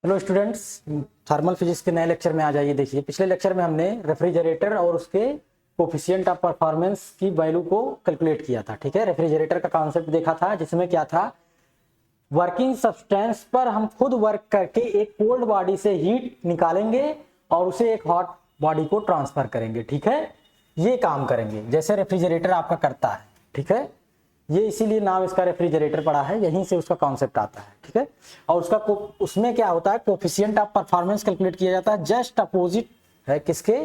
Hello students, thermal physics के नए lecture में आ जाइए। देखिए, पिछले लेक्चर में हमने रेफ्रिजरेटर और उसके कोफिशिएंट ऑफ परफॉर्मेंस की वैल्यू को कैलकुलेट किया था। ठीक है, रेफ्रिजरेटर का कॉन्सेप्ट देखा था, जिसमें क्या था, वर्किंग सब्सटेंस पर हम खुद वर्क करके एक कोल्ड बॉडी से हीट निकालेंगे और उसे एक हॉट बॉडी को ट्रांसफर करेंगे। ठीक है, ये काम करेंगे जैसे रेफ्रिजरेटर आपका करता है। ठीक है, ये इसीलिए नाम इसका रेफ्रिजरेटर पड़ा है, यहीं से उसका कॉन्सेप्ट आता है। ठीक है, और उसमें क्या होता है, कोफिशिएंट ऑफ परफॉर्मेंस कैलकुलेट किया जाता है, जस्ट अपोजिट है किसके,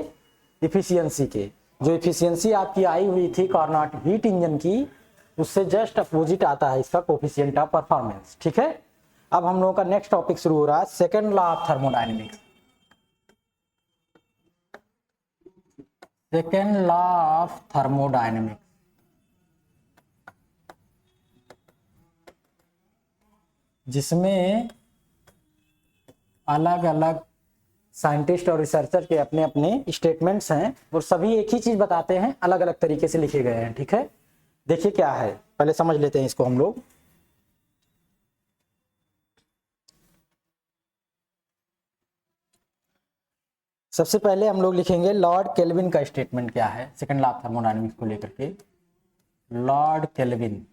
इफिशियंसी के। जो इफिशियंसी आपकी आई हुई थी कार्नोट हीट इंजन की, उससे जस्ट अपोजिट आता है इसका कोफिशिएंट ऑफ परफॉर्मेंस। ठीक है, अब हम लोगों का नेक्स्ट टॉपिक शुरू हो रहा है, second law of thermodynamics. Second law of thermodynamics, जिसमें अलग अलग साइंटिस्ट और रिसर्चर के अपने अपने स्टेटमेंट्स हैं और सभी एक ही चीज बताते हैं, अलग अलग तरीके से लिखे गए हैं। ठीक है, देखिए क्या है, पहले समझ लेते हैं इसको हम लोग। सबसे पहले हम लोग लिखेंगे लॉर्ड केल्विन का स्टेटमेंट क्या है सेकेंड लॉ ऑफ थर्मोडायनेमिक्स को लेकर के। लॉर्ड केल्विन,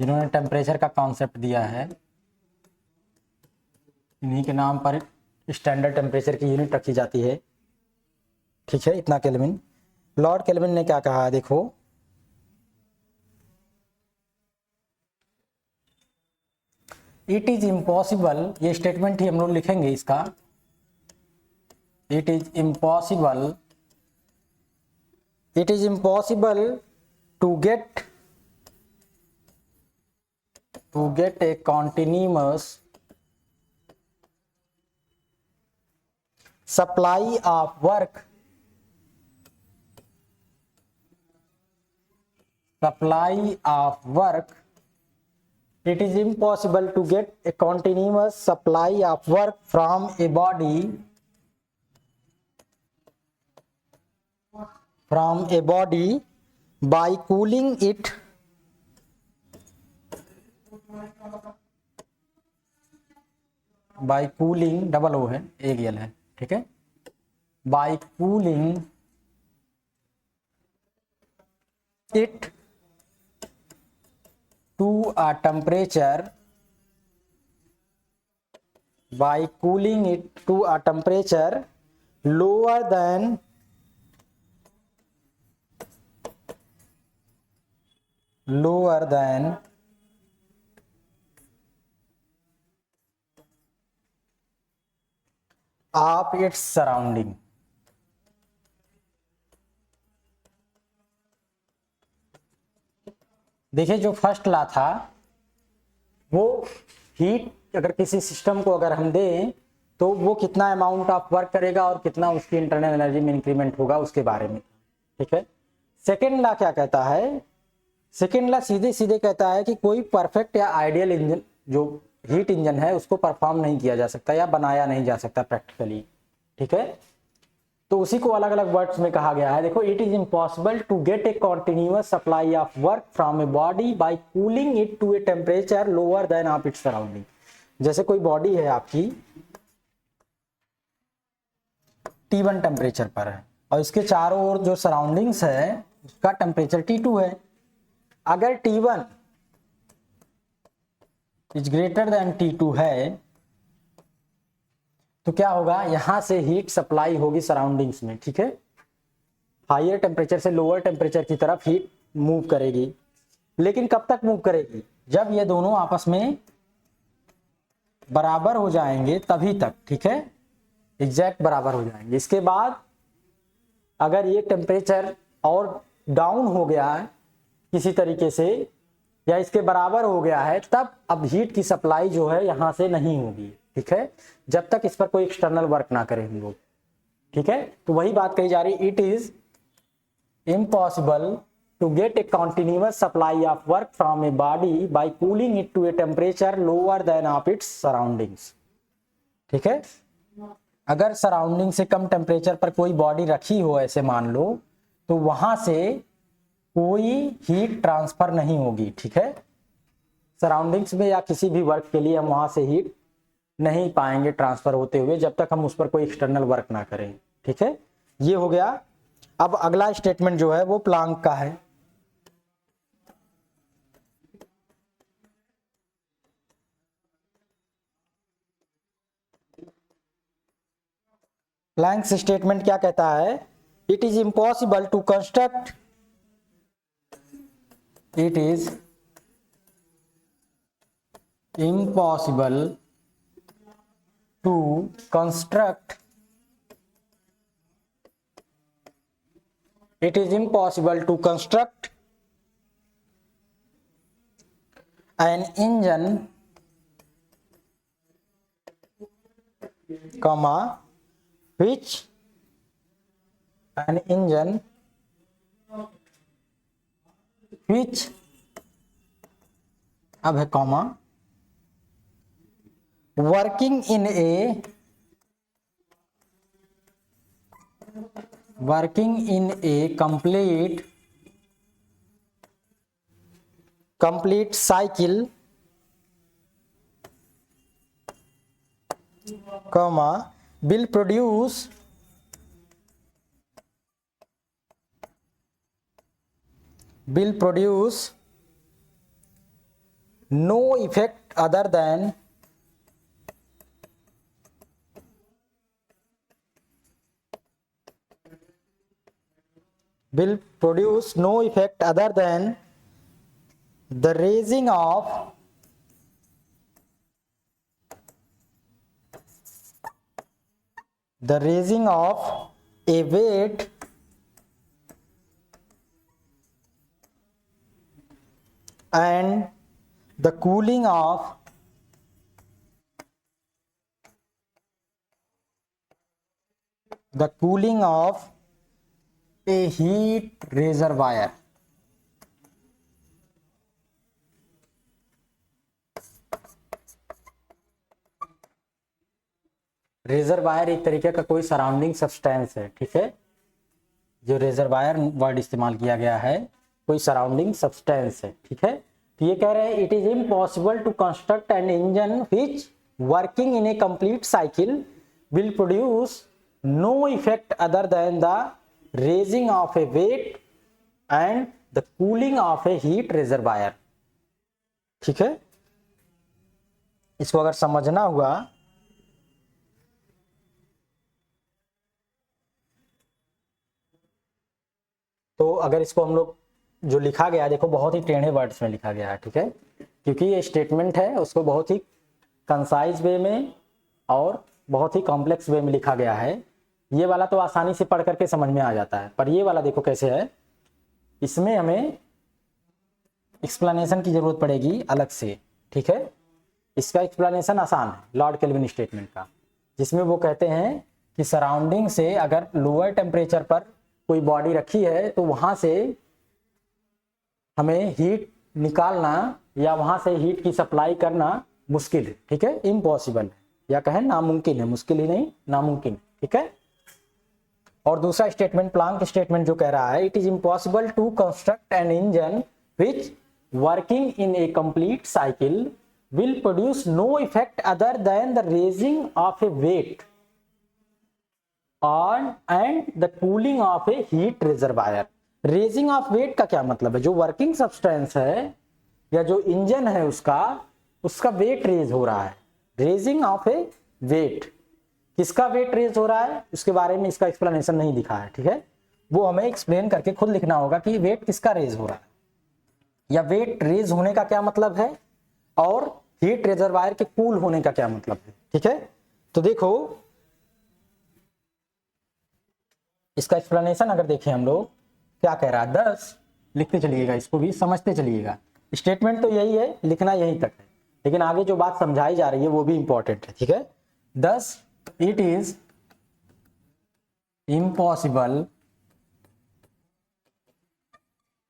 जिन्होंने टेम्परेचर का कॉन्सेप्ट दिया है, इन्हीं के नाम पर स्टैंडर्ड टेम्परेचर की यूनिट रखी जाती है। ठीक है, इतना केल्विन। लॉर्ड केल्विन ने क्या कहा, देखो, इट इज इम्पॉसिबल, ये स्टेटमेंट ही हम लोग लिखेंगे इसका। It is impossible to get a continuous supply of work it is impossible to get a continuous supply of work from a body by cooling it by cooling, double O है, एक यल है। ठीक है, by cooling it to a temperature lower than of its surrounding। देखिए, जो first law था वो heat अगर किसी सिस्टम को अगर हम दें तो वो कितना अमाउंट ऑफ वर्क करेगा और कितना उसकी इंटरनल एनर्जी में इंक्रीमेंट होगा उसके बारे में। ठीक है, सेकेंड लॉ क्या कहता है, सेकेंड लॉ सीधे सीधे कहता है कि कोई परफेक्ट या आइडियल इंजन, जो हीट इंजन है, उसको परफॉर्म नहीं किया जा सकता या बनाया नहीं जा सकता प्रैक्टिकली। ठीक है, तो उसी को अलग अलग वर्ड्स में कहा गया है। देखो, it is impossible to get a continuous supply of work from a body by cooling it to a temperature lower than of its surrounding. जैसे कोई बॉडी है आपकी T1 टेम्परेचर पर है और इसके चारों ओर जो सराउंडिंग्स है उसका टेम्परेचर T2 है। अगर T1 is greater than T2 है तो क्या होगा, यहां से हीट सप्लाई होगी सराउंडिंग्स में। ठीक है, हायर टेम्परेचर से लोअर टेम्परेचर की तरफ हीट मूव करेगी, लेकिन कब तक मूव करेगी, जब ये दोनों आपस में बराबर हो जाएंगे तभी तक। ठीक है, एग्जैक्ट बराबर हो जाएंगे। इसके बाद अगर ये टेम्परेचर और डाउन हो गया है किसी तरीके से या इसके बराबर हो गया है, तब अब हीट की सप्लाई जो है यहां से नहीं होगी। ठीक है, जब तक इस पर कोई एक्सटर्नल वर्क ना करें हम लोग। ठीक है, तो वही बात कही जा रही, it is impossible to get a continuous supply of work from a body by cooling it to a temperature lower than of its surroundings. ठीक है, अगर सराउंडिंग से कम टेम्परेचर पर कोई बॉडी रखी हो, ऐसे मान लो, तो वहां से कोई हीट ट्रांसफर नहीं होगी। ठीक है, सराउंडिंग्स में या किसी भी वर्क के लिए हम वहां से हीट नहीं पाएंगे ट्रांसफर होते हुए जब तक हम उस पर कोई एक्सटर्नल वर्क ना करें। ठीक है, ये हो गया। अब अगला स्टेटमेंट जो है वो प्लांक का है। प्लैंक्स स्टेटमेंट क्या कहता है? It is impossible to construct, it is impossible to construct, it is impossible to construct an engine, comma, which an engine which, अब है comma, working in a complete cycle, comma, will produce no effect other than the raising of a weight and the cooling of a heat reservoir। Reservoir एक तरीके का कोई surrounding substance है। ठीक है, जो रेजरवायर वर्ड इस्तेमाल किया गया है कोई सराउंडिंग सब्सटेंस है। ठीक है, तो ये कह रहे हैं it is impossible to construct an engine which working in a complete cycle will produce no effect other than the raising of a weight and the cooling of a heat reservoir. ठीक है, इसको अगर समझना हुआ तो अगर इसको हम लोग जो लिखा गया देखो बहुत ही टेढ़े वर्ड्स में लिखा गया है। ठीक है, क्योंकि ये स्टेटमेंट है उसको बहुत ही कंसाइज वे में और बहुत ही कॉम्प्लेक्स वे में लिखा गया है। ये वाला तो आसानी से पढ़ करके समझ में आ जाता है, पर ये वाला देखो कैसे है, इसमें हमें एक्सप्लेनेशन की जरूरत पड़ेगी अलग से। ठीक है, इसका एक्सप्लेनेशन आसान है लॉर्ड केल्विन स्टेटमेंट का, जिसमें वो कहते हैं कि सराउंडिंग से अगर लोअर टेम्परेचर पर कोई बॉडी रखी है तो वहां से हमें हीट निकालना या वहां से हीट की सप्लाई करना मुश्किल है। ठीक है, इम्पॉसिबल है या कहें नामुमकिन है, मुश्किल ही नहीं नामुमकिन। ठीक है, और दूसरा स्टेटमेंट प्लांक स्टेटमेंट जो कह रहा है it is impossible to construct an engine which working in a complete cycle will produce no effect other than the raising of a weight on and the cooling of a heat reservoir. Raising of weight का क्या मतलब है? जो working substance है या जो engine है उसका वेट रेज हो रहा है। रेजिंग ऑफ ए वेट, किसका वेट रेज हो रहा है उसके बारे में इसका एक्सप्लेनेशन नहीं लिखा है। ठीक है, वो हमें एक्सप्लेन करके खुद लिखना होगा कि वेट किसका रेज हो रहा है या वेट रेज होने का क्या मतलब है और हीट रिजर्वायर के कूल होने का क्या मतलब है। ठीक है, तो देखो इसका एक्सप्लेनेशन अगर देखें हम लोग क्या कह रहा है, 10 लिखते चलिएगा, इसको भी समझते चलिएगा। स्टेटमेंट तो यही है, लिखना यहीं तक है, लेकिन आगे जो बात समझाई जा रही है वो भी इंपॉर्टेंट है। ठीक है, 10 it is impossible,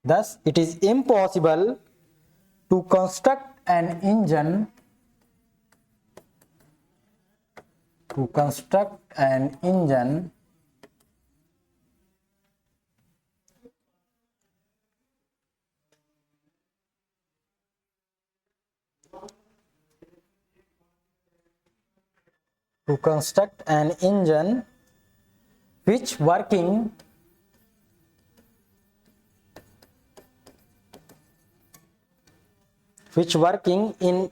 10 it is impossible to construct an engine, to construct an engine to construct an engine which working in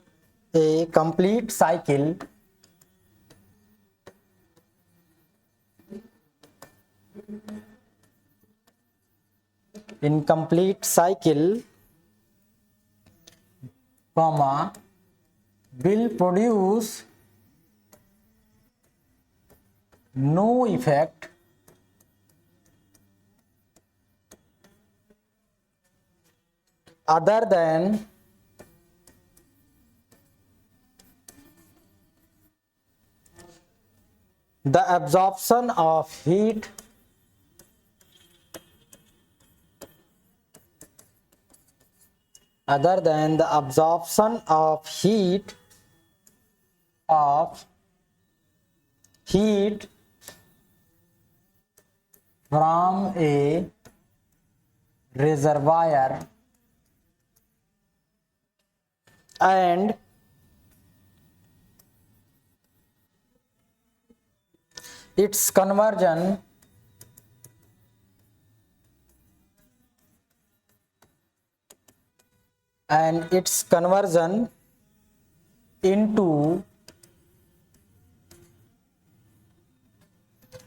a complete cycle comma will produce no effect other than the absorption of heat from a reservoir and its conversion into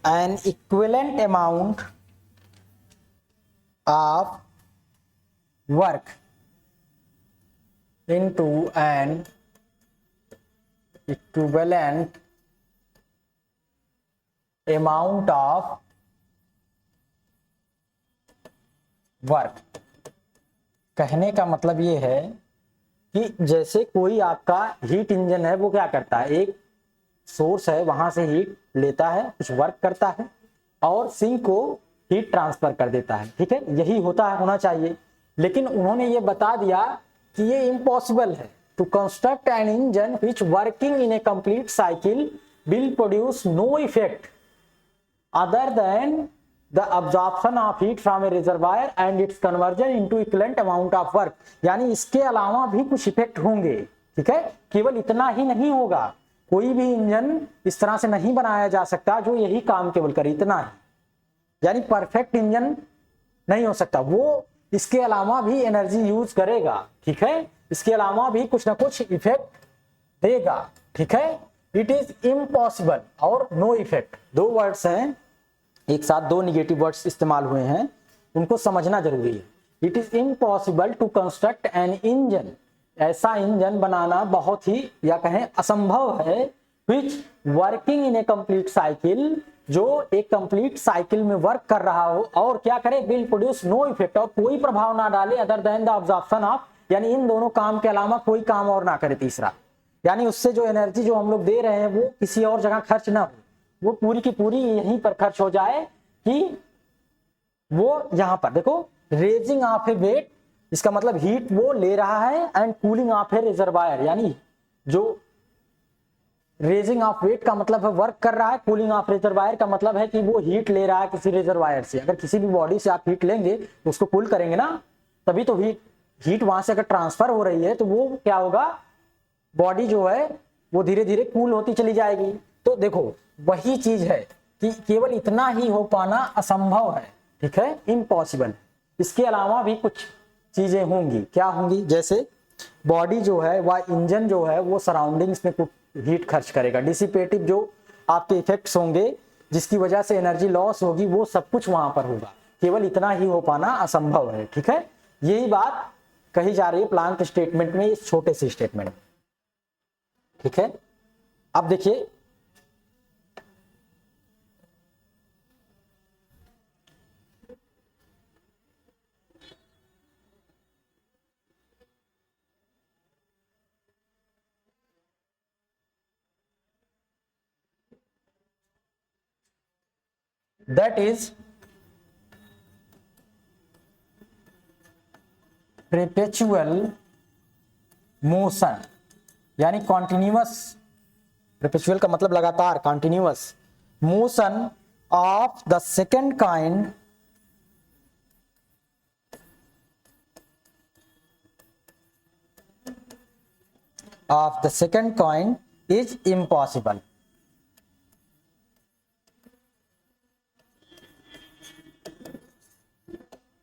an equivalent amount of work कहने का मतलब ये है कि जैसे कोई आपका heat engine है, वो क्या करता है, एक सोर्स है, वहां से हीट लेता है, कुछ वर्क करता है और सिंक को हीट ट्रांसफर कर देता है, ठीक है, यही होना चाहिए। लेकिन उन्होंने ये बता दिया कि ये इम्पॉसिबल है। To construct an engine which working in a complete cycle will produce no effect other than the absorption of heat from a reservoir and its conversion into equivalent amount of work, यानी इसके अलावा भी कुछ effect होंगे, ठीक है, केवल इतना ही नहीं होगा। कोई भी इंजन इस तरह से नहीं बनाया जा सकता जो यही काम केवल करे, इतना ही, यानी परफेक्ट इंजन नहीं हो सकता, वो इसके अलावा भी एनर्जी यूज करेगा, ठीक है, इसके अलावा भी कुछ ना कुछ इफेक्ट देगा, ठीक है। इट इज इम्पॉसिबल और नो इफेक्ट, दो वर्ड्स हैं, एक साथ दो निगेटिव वर्ड्स इस्तेमाल हुए हैं, उनको समझना जरूरी है। It is impossible to construct an engine, ऐसा इंजन बनाना बहुत ही या कहें असंभव है, which working in a complete cycle, जो एक कंप्लीट साइकिल में वर्क कर रहा हो और क्या करे, विल प्रोड्यूस नो इफेक्ट, और कोई प्रभाव ना डाले, other than the absorption of, यानी इन दोनों काम के अलावा कोई काम और ना करे, तीसरा, यानी उससे जो एनर्जी जो हम लोग दे रहे हैं वो किसी और जगह खर्च ना हो, वो पूरी की पूरी यहीं पर खर्च हो जाए, कि वो यहां पर देखो, रेजिंग ऑफ ए वेट, इसका मतलब हीट वो ले रहा है, and cooling of A reservoir, यानी जो रेजिंग ऑफ वेट का मतलब है वर्क कर रहा है, कूलिंग ऑफ रिजर्वायर का मतलब है कि वो हीट ले रहा है किसी रिजर्वायर से। अगर किसी भी बॉडी से आप हीट लेंगे तो उसको कूल करेंगे ना, तभी तो हीट वहां से अगर ट्रांसफर हो रही है तो वो क्या होगा, बॉडी जो है वो धीरे धीरे कूल होती चली जाएगी। तो देखो वही चीज है कि केवल इतना ही हो पाना असंभव है, ठीक है, इम्पॉसिबल। इसके अलावा भी कुछ चीजें होंगी, क्या होंगी, जैसे बॉडी जो है वह इंजन जो है वो सराउंडिंग्स में कुछ हीट खर्च करेगा, डिसिपेटिव जो आपके इफेक्ट्स होंगे जिसकी वजह से एनर्जी लॉस होगी, वो सब कुछ वहां पर होगा, केवल इतना ही हो पाना असंभव है, ठीक है। यही बात कही जा रही है प्लांक स्टेटमेंट में, इस छोटे से स्टेटमेंट, ठीक है। अब देखिए that is perpetual motion, यानी कॉन्टिन्यूअस, perpetual का मतलब लगातार, continuous motion of the second kind is impossible,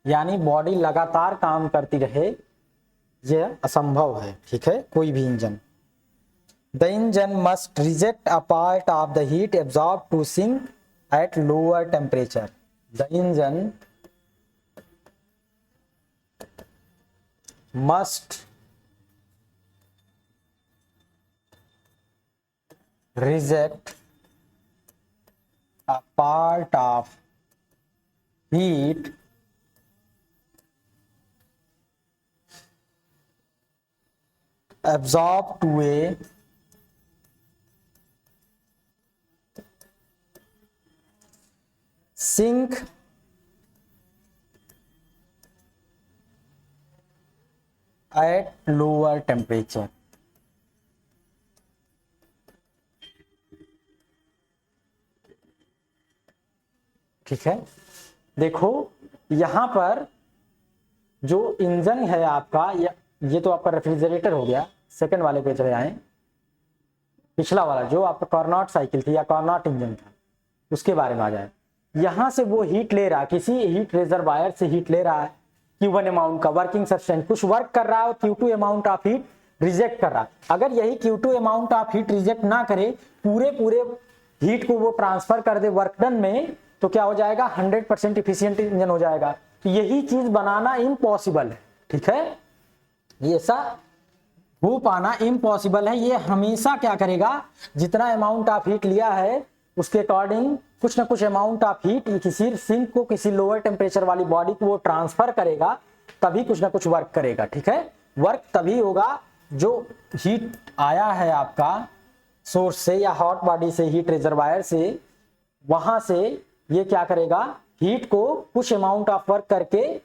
यानी बॉडी लगातार काम करती रहे, यह असंभव है, ठीक है, कोई भी engine. The engine must reject a part of the heat absorb to sink at lower temperature. The engine must reject a part of heat absorbed to a sink at lower temperature। ठीक है, देखो यहां पर जो engine है आपका, ये तो आपका रेफ्रिजरेटर हो गया। सेकंड वाले पे चले आए, पिछला वाला जो आपका कार्नोट साइकिल थी या कार्नोट इंजन था, उसके बारे में आ जाए। यहां से वो हीट ले रहा है, किसी हीट रिजर्वायर से हीट ले रहा है, Q1 अमाउंट का वर्किंग सब्सटेंस कुछ वर्क कर रहा है और Q2 amount of heat reject कर रहा है। अगर यही Q2 amount of heat reject ना करे, पूरे हीट को वो ट्रांसफर कर दे वर्क डन में, तो क्या हो जाएगा, 100% इफिशियंट इंजन हो जाएगा। तो यही चीज बनाना इम्पॉसिबल है, ठीक है, ये ऐसा हो पाना इम्पॉसिबल है। ये हमेशा क्या करेगा, जितना अमाउंट ऑफ हीट लिया है उसके अकॉर्डिंग कुछ ना कुछ अमाउंट ऑफ हीट किसी सिंक को, किसी लोअर टेम्परेचर वाली बॉडी को वो ट्रांसफर करेगा, तभी कुछ ना कुछ वर्क करेगा, ठीक है। वर्क तभी होगा जो हीट आया है आपका सोर्स से या हॉट बॉडी से, हीट रिजर्वायर से, वहां से ये क्या करेगा, हीट को कुछ अमाउंट ऑफ वर्क करके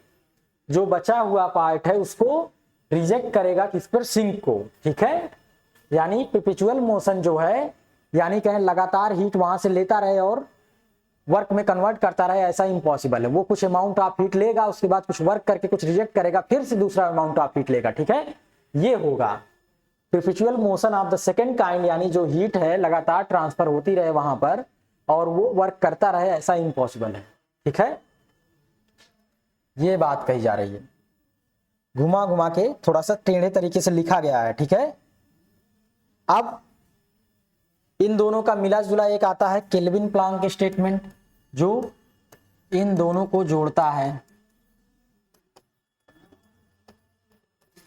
जो बचा हुआ पार्ट है उसको रिजेक्ट करेगा, किस पर, सिंक को, ठीक है। यानी परपेचुअल मोशन जो है, यानी कहें लगातार हीट वहां से लेता रहे और वर्क में कन्वर्ट करता रहे, ऐसा इम्पॉसिबल है। वो कुछ अमाउंट ऑफ हीट लेगा, उसके बाद कुछ वर्क करके कुछ रिजेक्ट करेगा, फिर से दूसरा अमाउंट ऑफ हीट लेगा, ठीक है, ये होगा perpetual motion of the second kind. यानी जो हीट है लगातार ट्रांसफर होती रहे वहां पर और वो वर्क करता रहे, ऐसा इम्पॉसिबल है, ठीक है, ये बात कही जा रही है। घुमा घुमा के थोड़ा सा टेढ़े तरीके से लिखा गया है, ठीक है। अब इन दोनों का मिला जुला एक आता है केल्विन प्लांक स्टेटमेंट, जो इन दोनों को जोड़ता है।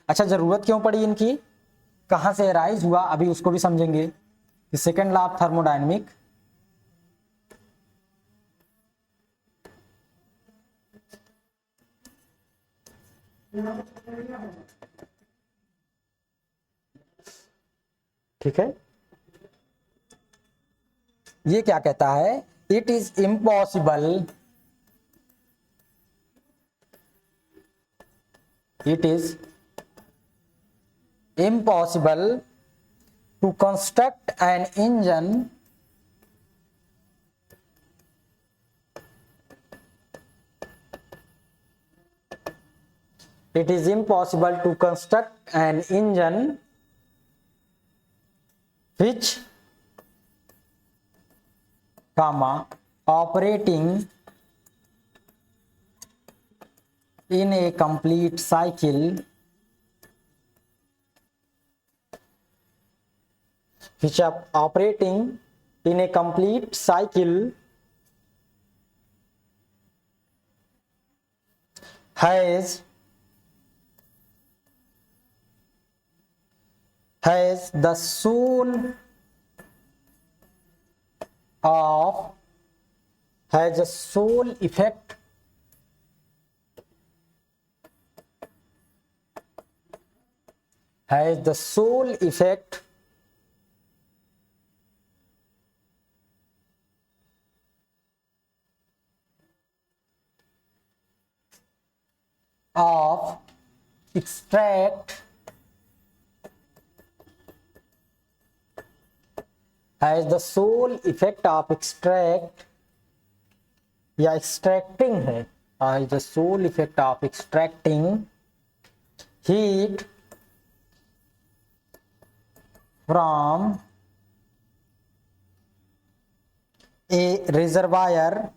अच्छा, जरूरत क्यों पड़ी इनकी, कहां से राइज हुआ, अभी उसको भी समझेंगे। सेकेंड लॉ ऑफ थर्मोडायनेमिक, ठीक है, ये क्या कहता है, it is impossible, it is impossible to construct an engine it is impossible to construct an engine which, operating in a complete cycle, which are operating in a complete cycle has the sole effect of extract has the sole effect of extract या extracting है, has the sole effect of extracting heat from a reservoir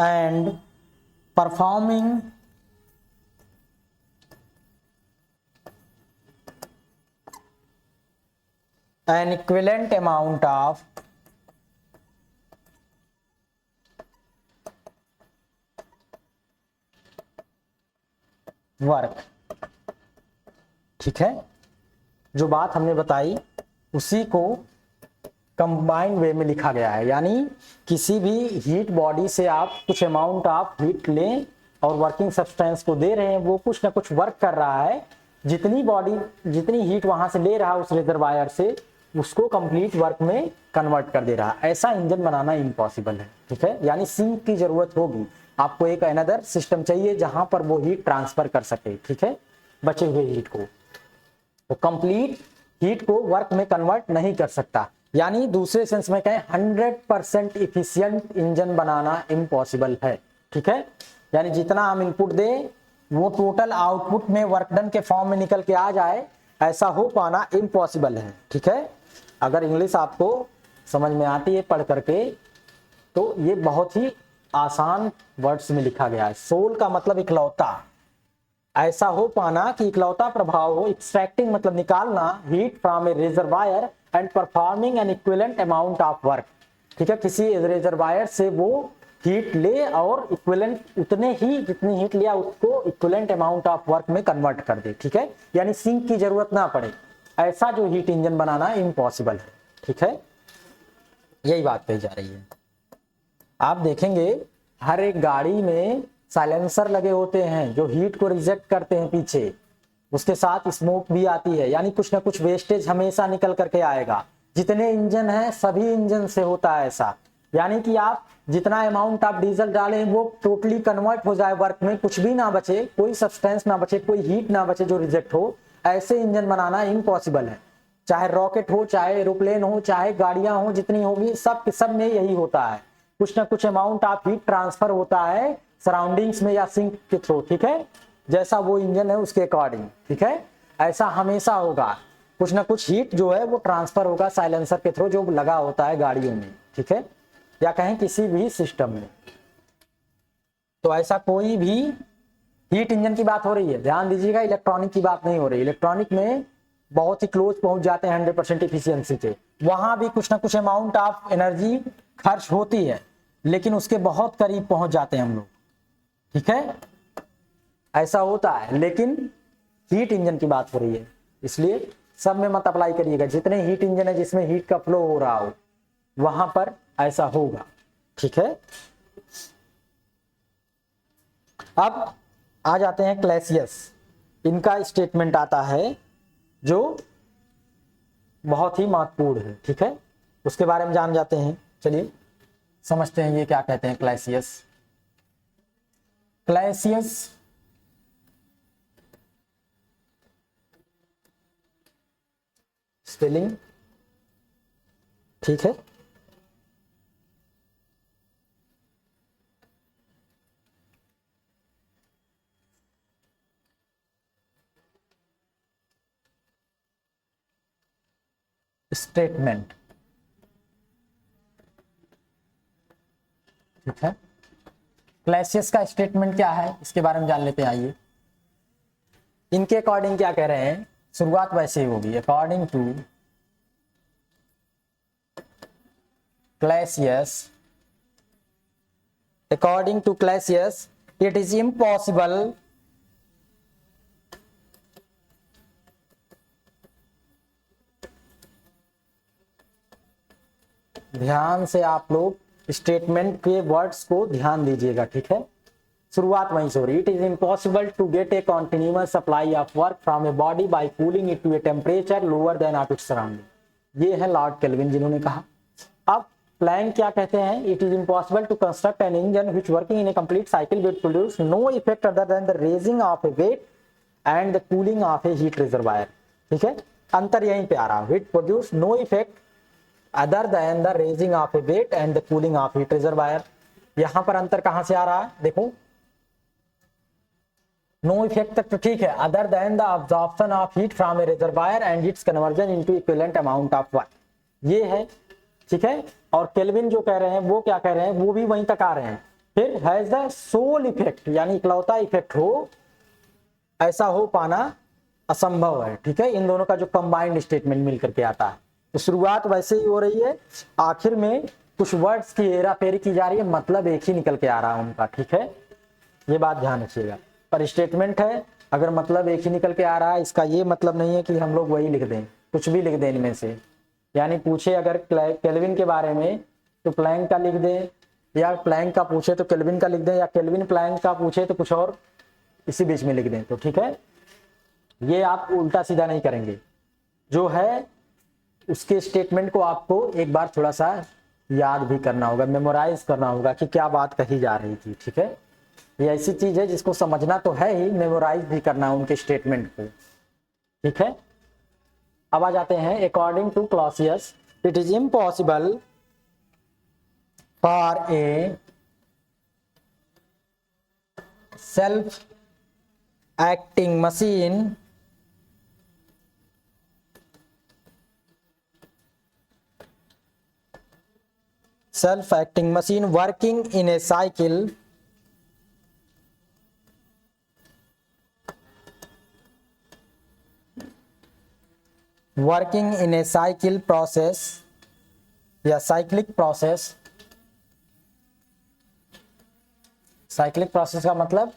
and performing an equivalent amount of work. ठीक है, जो बात हमने बताई उसी को कंबाइंड वे में लिखा गया है, यानी किसी भी हीट बॉडी से आप कुछ अमाउंट ऑफ हीट लें और वर्किंग सब्सटेंस को दे रहे हैं, वो कुछ ना कुछ वर्क कर रहा है, जितनी हीट वहां से ले रहा है उस रिजर्वायर से, उसको कंप्लीट वर्क में कन्वर्ट कर दे रहा है। ऐसा इंजन बनाना इम्पॉसिबल है। ठीक है, यानी सिंक की जरूरत होगी, आपको एक अनदर सिस्टम चाहिए जहां पर वो हीट ट्रांसफर कर सके। ठीक है, बचे हुए हीट को, तो कंप्लीट हीट को वर्क में कन्वर्ट नहीं कर सकता, यानी दूसरे सेंस में कहें 100% इफिशिएंट इंजन बनाना इम्पॉसिबल है। ठीक है, यानी जितना हम इनपुट दें वो टोटल आउटपुट में वर्क डन के फॉर्म में निकल के आ जाए, ऐसा हो पाना इम्पॉसिबल है। ठीक है, अगर इंग्लिश आपको समझ में आती है पढ़ करके, तो ये बहुत ही आसान वर्ड्स में लिखा गया है। सोल का मतलब इकलौता, ऐसा हो पाना कि इकलौता प्रभाव हो, एक्सट्रैक्टिंग मतलब निकालना, heat from a reservoir and performing an equivalent amount of work. ठीक है, किसी रिजर्वायर से वो हीट ले और इक्विवेलेंट उतने ही जितनी हीट लिया उसको इक्विवेलेंट अमाउंट ऑफ वर्क में कन्वर्ट कर दे। ठीक है, यानी सिंक की जरूरत ना पड़े, ऐसा जो हीट इंजन बनाना इम्पॉसिबल है। ठीक है, यही बात कही जा रही है। आप देखेंगे हर एक गाड़ी में साइलेंसर लगे होते हैं जो हीट को रिजेक्ट करते हैं पीछे, उसके साथ स्मोक भी आती है, यानी कुछ ना कुछ वेस्टेज हमेशा निकल करके आएगा। जितने इंजन हैं सभी इंजन से होता है ऐसा, यानी कि आप जितना अमाउंट आप डीजल डालें वो टोटली कन्वर्ट हो जाए वर्क में, कुछ भी ना बचे, कोई सब्सटेंस ना बचे, कोई हीट ना बचे जो रिजेक्ट हो, ऐसे इंजन बनाना इम्पॉसिबल है। चाहे रॉकेट हो, चाहे एरोप्लेन हो, चाहे गाड़ियां हो, जितनी होगी सब में यही होता है, कुछ ना कुछ अमाउंट ऑफ हीट ट्रांसफर होता है सराउंडिंग्स में या सिंक के थ्रू। ठीक है, जैसा वो इंजन है उसके अकॉर्डिंग। ठीक है, ऐसा हमेशा होगा, कुछ ना कुछ हीट जो है वो ट्रांसफर होगा साइलेंसर के थ्रू जो लगा होता है गाड़ियों में। ठीक है, या कहें किसी भी सिस्टम में। तो ऐसा कोई भी हीट इंजन की बात हो रही है, ध्यान दीजिएगा, इलेक्ट्रॉनिक की बात नहीं हो रही। इलेक्ट्रॉनिक में बहुत ही क्लोज पहुंच जाते हैं 100% इफिशियंसी के, वहां भी कुछ ना कुछ अमाउंट ऑफ एनर्जी खर्च होती है, लेकिन उसके बहुत करीब पहुंच जाते हैं हम लोग। ठीक है, ऐसा होता है, लेकिन हीट इंजन की बात हो रही है, इसलिए सब में मत अप्लाई करिएगा। जितने हीट इंजन है जिसमें हीट का फ्लो हो रहा हो वहां पर ऐसा होगा। ठीक है, अब आ जाते हैं क्लैसियस। इनका स्टेटमेंट आता है जो बहुत ही महत्वपूर्ण है। ठीक है, उसके बारे में जान जाते हैं, चलिए समझते हैं ये क्या कहते हैं। क्लैसियस स्पेलिंग ठीक है, स्टेटमेंट ठीक है। क्लैसियस का स्टेटमेंट क्या है इसके बारे में जान लेते हैं, आइए। इनके अकॉर्डिंग क्या कह रहे हैं, शुरुआत वैसे ही होगी। According to Clausius, it is impossible ध्यान से आप लोग स्टेटमेंट के वर्ड्स को ध्यान दीजिएगा। ठीक है, शुरुआत वहीं से हो रही। It is impossible to get a continuous supply of work from a body by cooling it to a temperature lower than of its surrounding. ये है लॉर्ड केल्विन जिन्होंने कहा। अब प्लैंक क्या कहते हैं, it is impossible to construct an engine which working in a complete cycle will produce no effect other than the raising of a weight and the cooling of a heat reservoir. ठीक है, अंतर यहीं पे आ रहा है, which produce no effect other than the raising of a weight and the cooling of heat reservoir. यहां पर अंतर कहां से आ रहा है, देखो, नो इफेक्ट तक तो ठीक है, other than the absorption of heat from a reservoir and it's conversion into equivalent amount of work, ये है। ठीक है, और केल्विन जो कह रहे हैं वो क्या कह रहे हैं, वो भी वहीं तक आ रहे हैं फिर हैज द सोल इफेक्ट, यानी इकलौता इफेक्ट हो, ऐसा हो पाना असंभव है। ठीक है, इन दोनों का जो कंबाइंड स्टेटमेंट मिल करके आता है। तो शुरुआत वैसे ही हो रही है, आखिर में कुछ वर्ड्स की हेरा फेरी की जा रही है, मतलब एक ही निकल के आ रहा है उनका। ठीक है, ये बात ध्यान रखिएगा। पर स्टेटमेंट है, अगर मतलब एक ही निकल के आ रहा है, इसका ये मतलब नहीं है कि हम लोग वही लिख दें, कुछ भी लिख दें इनमें से। यानी पूछे अगर केल्विन के बारे में तो प्लैंक का लिख दें, या प्लैंक का पूछे तो केल्विन का लिख दें, या केल्विन प्लैंक का पूछे तो कुछ और इसी बीच में लिख दें। तो ठीक है, ये आप उल्टा सीधा नहीं करेंगे, जो है उसके स्टेटमेंट को आपको एक बार थोड़ा सा याद भी करना होगा, मेमोराइज करना होगा कि क्या बात कही जा रही थी। ठीक है, ये ऐसी चीज है जिसको समझना तो है ही, मेमोराइज भी करना है उनके स्टेटमेंट को। ठीक है, अब आ जाते हैं according to Clausius it is impossible for a self acting machine working in a cycle process या साइक्लिक प्रोसेस। साइक्लिक प्रोसेस का मतलब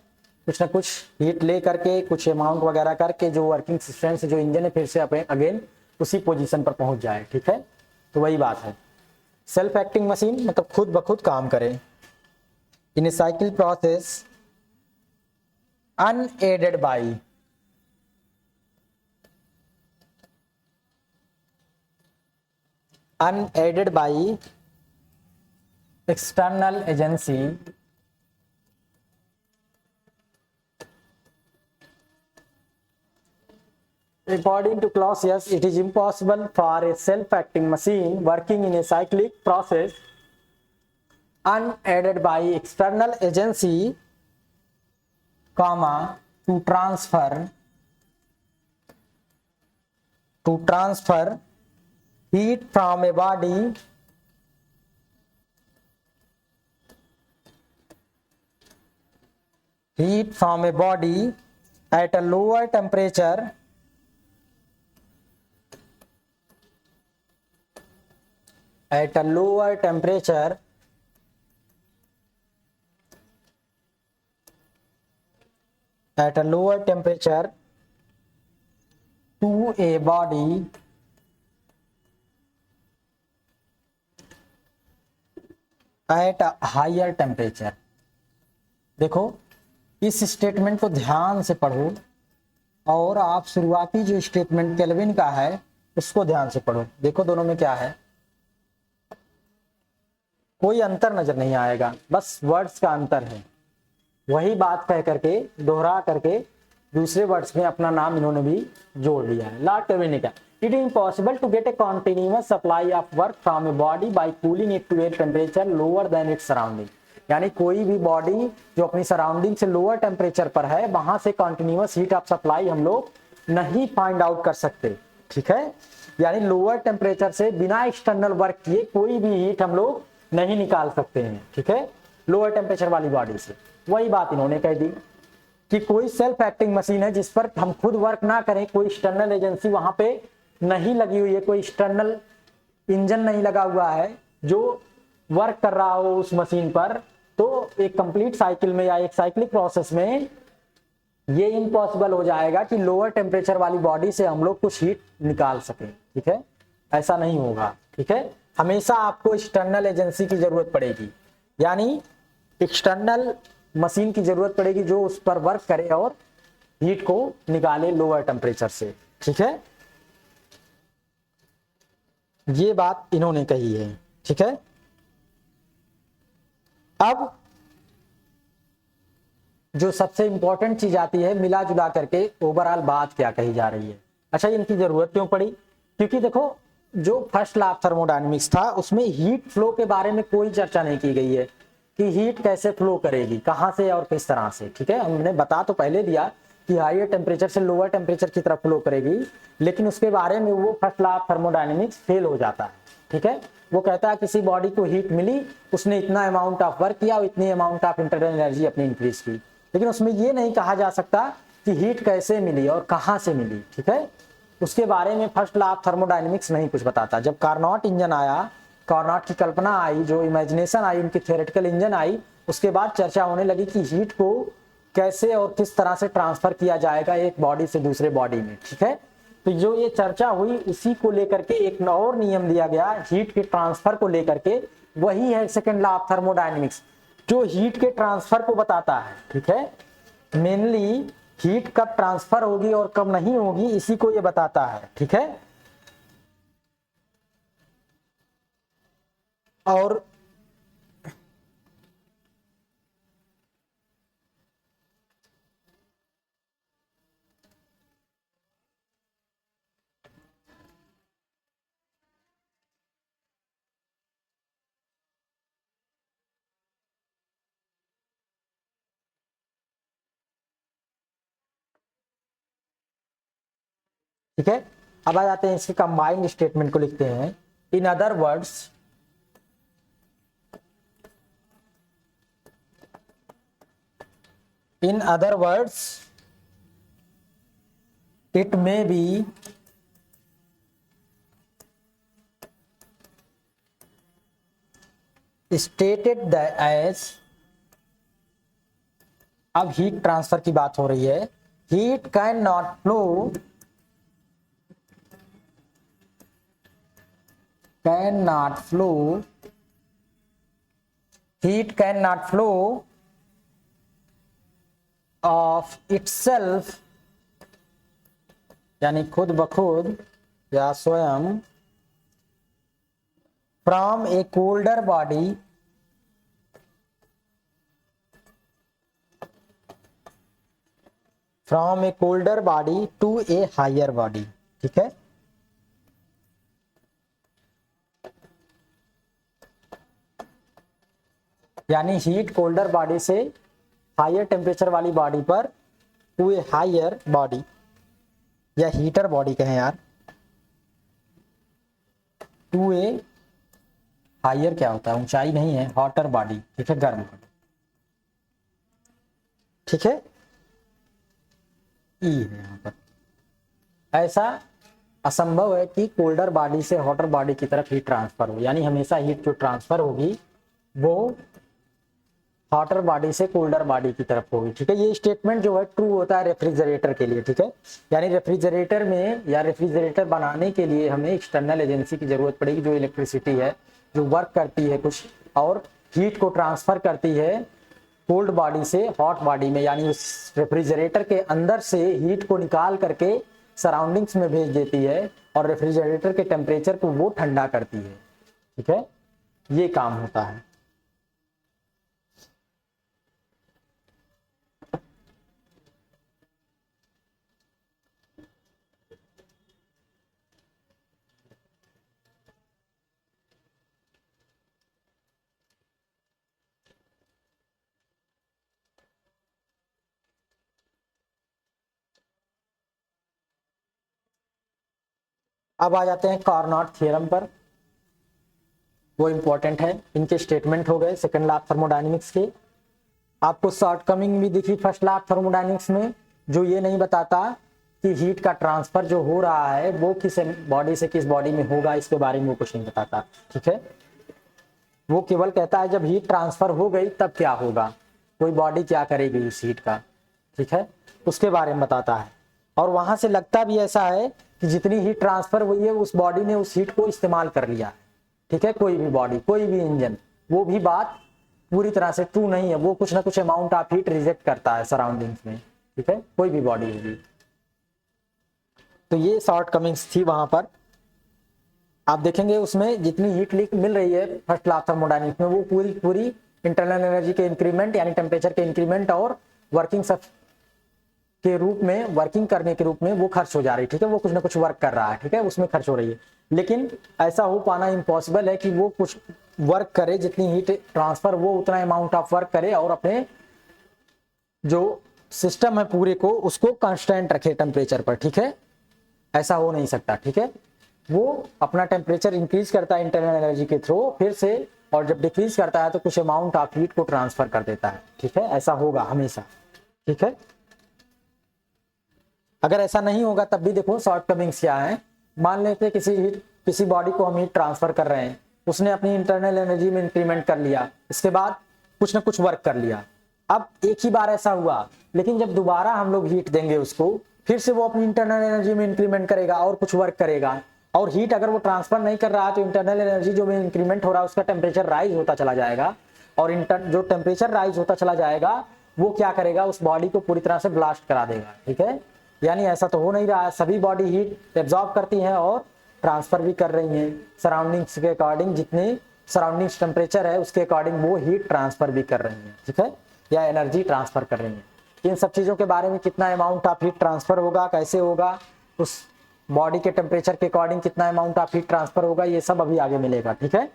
कुछ ना कुछ हीट ले करके, कुछ अमाउंट वगैरह करके, जो वर्किंग सिस्टम से जो इंजन है फिर से अगेन उसी पोजीशन पर पहुंच जाए। ठीक है, तो वही बात है। सेल्फ एक्टिंग मशीन मतलब खुद ब खुद काम करे। In a cycle process unaided by external agency According to Clausius, it is impossible for a self-acting machine working in a cyclic process unaided by external agency, comma, to transfer heat from a body at a lower temperature to a body at a higher temperature। देखो, इस statement को ध्यान से पढ़ो और आप शुरुआती जो स्टेटमेंट केल्विन का है उसको ध्यान से पढ़ो। देखो दोनों में क्या है, कोई अंतर नजर नहीं आएगा, बस वर्ड्स का अंतर है। वही बात कह करके दोहरा करके दूसरे वर्ड्स में अपना नाम इन्होंने भी जोड़ लिया है। लॉर्ड केल्विन ने कहा, it is impossible to get a continuous supply of work from a body by cooling it to a temperature lower than its surrounding. यानी कोई भी बॉडी जो अपनी सराउंडिंग से लोअर टेम्परेचर पर है, वहां से कॉन्टिन्यूअस हीट ऑफ सप्लाई हम लोग नहीं फाइंड आउट कर सकते। ठीक है, यानी लोअर टेम्परेचर से बिना एक्सटर्नल वर्क किए कोई भी हीट हम लोग नहीं निकाल सकते हैं। ठीक है, लोअर टेम्परेचर वाली बॉडी से। वही बात इन्होंने कह दी कि कोई सेल्फ एक्टिंग मशीन है जिस पर हम खुद वर्क ना करें, कोई एक्सटर्नल एजेंसी वहां पे नहीं लगी हुई है, कोई एक्सटर्नल इंजन नहीं लगा हुआ है जो वर्क कर रहा हो उस मशीन पर, तो एक कंप्लीट साइकिल में या एक साइक्लिक प्रोसेस में ये इम्पॉसिबल हो जाएगा कि लोअर टेम्परेचर वाली बॉडी से हम लोग कुछ हीट निकाल सकें। ठीक है, ऐसा नहीं होगा। ठीक है, हमेशा आपको एक्सटर्नल एजेंसी की जरूरत पड़ेगी, यानी एक्सटर्नल मशीन की जरूरत पड़ेगी जो उस पर वर्क करे और हीट को निकाले लोअर टेम्परेचर से। ठीक है, ये बात इन्होंने कही है। ठीक है, अब जो सबसे इंपॉर्टेंट चीज आती है, मिला जुला करके ओवरऑल बात क्या कही जा रही है। अच्छा, इनकी जरूरत क्यों पड़ी? क्योंकि देखो, जो फर्स्ट लॉ ऑफ थर्मोडायनेमिक्स था उसमें हीट फ्लो के बारे में कोई चर्चा नहीं की गई है कि हीट कैसे फ्लो करेगी, कहां से और किस तरह से। ठीक है, हमने बता तो पहले दिया कि हायर टेम्परेचर से लोअर टेम्परेचर की तरफ फ्लो करेगी, लेकिन उसके बारे में वो first law of thermodynamics fail हो जाता है। ठीक है, वो कहता है किसी बॉडी को हीट मिली, उसने इतना अमाउंट ऑफ वर्क किया और इतनी अमाउंट ऑफ इंटरनल एनर्जी अपनी इंक्रीज की, लेकिन उसमें ये नहीं कहा जा सकता कि हीट कैसे मिली और कहाँ से मिली, ठीक है। उसके बारे में फर्स्ट लॉ ऑफ थर्मोडायनेमिक्स नहीं कुछ बताता। जब कार्नोट इंजन आया, कार्नोट की कल्पना आई, जो इमेजिनेशन आई, उनकी थियोरेटिकल इंजन आई, उसके बाद चर्चा होने लगी कि हीट को कैसे और किस तरह से ट्रांसफर किया जाएगा एक बॉडी से दूसरे बॉडी में, ठीक है। तो जो ये चर्चा हुई उसी को लेकर के एक और नियम दिया गया हीट के ट्रांसफर को लेकर के, वही है सेकंड लॉ ऑफ थर्मोडायनेमिक्स, जो हीट के ट्रांसफर को बताता है, ठीक है। मेनली हीट कब ट्रांसफर होगी और कब नहीं होगी, इसी को ये बताता है, ठीक है। और ठीक है, अब आ जाते हैं इसके कंबाइंड स्टेटमेंट को, लिखते हैं in other words, in other words it may be stated that as, अब हीट ट्रांसफर की बात हो रही है, heat can not flow, heat cannot flow of itself, यानी खुद ब खुद या स्वयं, from a colder body to a higher body, ठीक है। यानी हीट कोल्डर बॉडी से हायर टेम्परेचर वाली बॉडी पर टू ए हायर बॉडी, या हीटर बॉडी कहें यार, टू ए हायर क्या होता है, ऊंचाई नहीं है, हॉटर बॉडी, ठीक है, गर्म बॉडी, ठीक है, ई है यहाँ पर। ऐसा असंभव है कि कोल्डर बॉडी से हॉटर बॉडी की तरफ हीट ट्रांसफर हो, यानी हमेशा हीट जो ट्रांसफर होगी वो हॉटर बॉडी से कोल्डर बॉडी की तरफ होगी, ठीक है। ये स्टेटमेंट जो है ट्रू होता है रेफ्रिजरेटर के लिए, ठीक है। यानी रेफ्रिजरेटर में या रेफ्रिजरेटर बनाने के लिए हमें एक्सटर्नल एजेंसी की जरूरत पड़ेगी, जो इलेक्ट्रिसिटी है, जो वर्क करती है कुछ और हीट को ट्रांसफर करती है कोल्ड बॉडी से हॉट बॉडी में, यानी उस रेफ्रिजरेटर के अंदर से हीट को निकाल करके सराउंडिंग्स में भेज देती है और रेफ्रिजरेटर के टेम्परेचर को वो ठंडा करती है, ठीक है, ये काम होता है। अब आ जाते हैं कार्नोट थ्योरम पर, वो इंपॉर्टेंट है। इनके स्टेटमेंट हो गए सेकंड लॉ ऑफ थर्मोडायनेमिक्स के। आपको शॉर्टकमिंग भी दिखी फर्स्ट लॉ ऑफ थर्मोडायनेमिक्स में, जो ये नहीं बताता कि हीट का ट्रांसफर जो हो रहा है वो किस बॉडी से किस बॉडी में होगा, इसके बारे में वो कुछ नहीं बताता, ठीक है। वो केवल कहता है जब हीट ट्रांसफर हो गई तब क्या होगा, कोई बॉडी क्या करेगी उस हीट का, ठीक है, उसके बारे में बताता है। और वहां से लगता भी ऐसा है कि जितनी हीट ट्रांसफर हुई है उस बॉडी ने उस हीट को इस्तेमाल कर लिया, ठीक है। कोई भी बॉडी, कोई भी इंजन, वो भी बात पूरी तरह से ट्रू नहीं है, वो कुछ ना कुछ अमाउंट ऑफ हीट रिजेक्ट करता है सराउंडिंग्स में, ठीक है, कोई भी बॉडी होगी। तो ये शॉर्ट कमिंग्स थी वहां पर। आप देखेंगे उसमें जितनी हीट लीक मिल रही है फर्स्ट लॉ ऑफ थर्मोडायनेमिक्स में, वो पूरी इंटरनल एनर्जी के इंक्रीमेंट यानी टेम्परेचर के इंक्रीमेंट और वर्किंग के रूप में, वर्किंग करने के रूप में वो खर्च हो जा रही है, ठीक है, वो कुछ ना कुछ वर्क कर रहा है, ठीक है, उसमें खर्च हो रही है। लेकिन ऐसा हो पाना इम्पॉसिबल है कि वो कुछ वर्क करे, जितनी हीट ट्रांसफर वो उतना अमाउंट ऑफ वर्क करे और अपने जो सिस्टम है पूरे को उसको कांस्टेंट रखे टेम्परेचर पर, ठीक है, ऐसा हो नहीं सकता, ठीक है। वो अपना टेम्परेचर इंक्रीज करता है इंटरनल एनर्जी के थ्रू फिर से, और जब डिक्रीज करता है तो कुछ अमाउंट ऑफ हीट को ट्रांसफर कर देता है। ठीक है, ऐसा होगा हमेशा। ठीक है, अगर ऐसा नहीं होगा तब भी देखो शॉर्ट कमिंग्स क्या है। मान लेते किसी बॉडी को हम हीट ट्रांसफर कर रहे हैं, उसने अपनी इंटरनल एनर्जी में इंक्रीमेंट कर लिया, इसके बाद कुछ ना कुछ वर्क कर लिया। अब एक ही बार ऐसा हुआ, लेकिन जब दोबारा हम लोग हीट देंगे उसको, फिर से वो अपनी इंटरनल एनर्जी में इंक्रीमेंट करेगा और कुछ वर्क करेगा। और हीट अगर वो ट्रांसफर नहीं कर रहा है तो इंटरनल एनर्जी जो में इंक्रीमेंट हो रहा है उसका टेम्परेचर राइज होता चला जाएगा, और जो टेम्परेचर राइज होता चला जाएगा वो क्या करेगा, उस बॉडी को पूरी तरह से ब्लास्ट करा देगा। ठीक है, यानी ऐसा तो हो नहीं रहा है, सभी बॉडी हीट एब्जॉर्ब करती हैं और ट्रांसफर भी कर रही हैं सराउंडिंग्स के अकॉर्डिंग, जितनी सराउंडिंग्स टेम्परेचर है उसके अकॉर्डिंग वो हीट ट्रांसफर भी कर रही हैं। ठीक है, या एनर्जी ट्रांसफर कर रही हैं। इन सब चीज़ों के बारे में, कितना अमाउंट ऑफ हीट ट्रांसफर होगा, कैसे होगा, उस बॉडी के टेम्परेचर के अकॉर्डिंग कितना अमाउंट ऑफ हीट ट्रांसफर होगा, ये सब अभी आगे मिलेगा। ठीक है,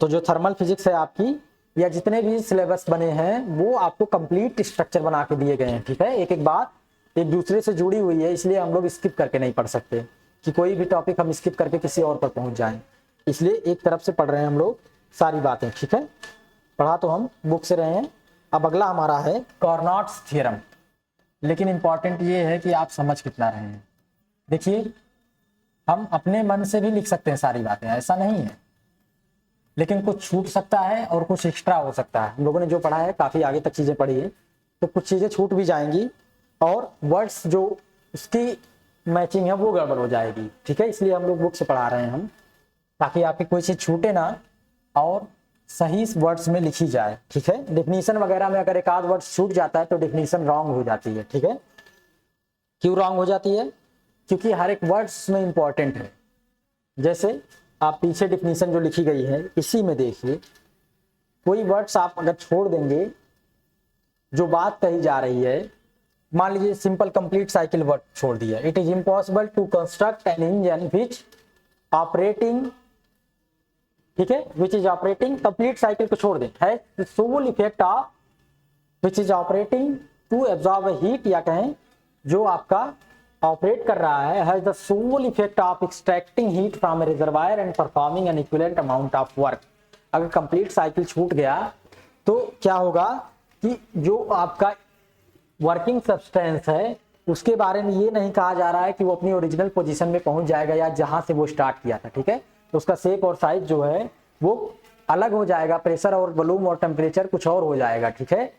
तो जो थर्मल फिजिक्स है आपकी, या जितने भी सिलेबस बने हैं वो आपको कंप्लीट स्ट्रक्चर बना के दिए गए हैं। ठीक है, एक एक बात एक दूसरे से जुड़ी हुई है, इसलिए हम लोग स्किप करके नहीं पढ़ सकते कि कोई भी टॉपिक हम स्किप करके किसी और पर पहुंच जाएं, इसलिए एक तरफ से पढ़ रहे हैं हम लोग सारी बातें। ठीक है, पढ़ा तो हम बुक से रहे हैं। अब अगला हमारा है कार्नोट्स थ्योरम, लेकिन इंपॉर्टेंट ये है कि आप समझ कितना रहे हैं। देखिए, हम अपने मन से भी लिख सकते हैं सारी बातें, ऐसा नहीं है, लेकिन कुछ छूट सकता है और कुछ एक्स्ट्रा हो सकता है। हम लोगों ने जो पढ़ा है काफ़ी आगे तक चीज़ें पढ़ी है, तो कुछ चीज़ें छूट भी जाएंगी और वर्ड्स जो उसकी मैचिंग है वो गड़बड़ हो जाएगी। ठीक है, इसलिए हम लोग बुक से पढ़ा रहे हैं हम, ताकि आपकी कोई चीज़ छूटे ना और सही वर्ड्स में लिखी जाए। ठीक है, डेफिनेशन वगैरह में अगर एक आध वर्ड छूट जाता है तो डेफिनेशन रॉन्ग हो जाती है। ठीक है, क्यों रॉन्ग हो जाती है? क्योंकि हर एक वर्ड्स में इंपॉर्टेंट है। जैसे आप पीछे डेफिनेशन जो लिखी गई है इसी में देखिए, कोई वर्ड्स आप अगर छोड़ देंगे जो बात कही जा रही है, मान लीजिए सिंपल कंप्लीट साइकिल वर्ड छोड़ दिया, it is impossible to construct an engine which operating, ठीक है, which is operating, complete cycle को छोड़ दें, है sole effect of which is operating to absorb heat, या कहें जो आपका ऑपरेट कर रहा है has the sole effect of extracting heat from a reservoir and performing an equivalent amount of work. अगर कंप्लीट साइकिल छूट गया तो क्या होगा कि जो आपका वर्किंग सब्सटेंस है उसके बारे में ये नहीं कहा जा रहा है कि वो अपनी ओरिजिनल पोजीशन में पहुंच जाएगा या जहां से वो स्टार्ट किया था। ठीक है, तो उसका शेप और साइज जो है वो अलग हो जाएगा, प्रेशर और वॉल्यूम और टेम्परेचर कुछ और हो जाएगा। ठीक है,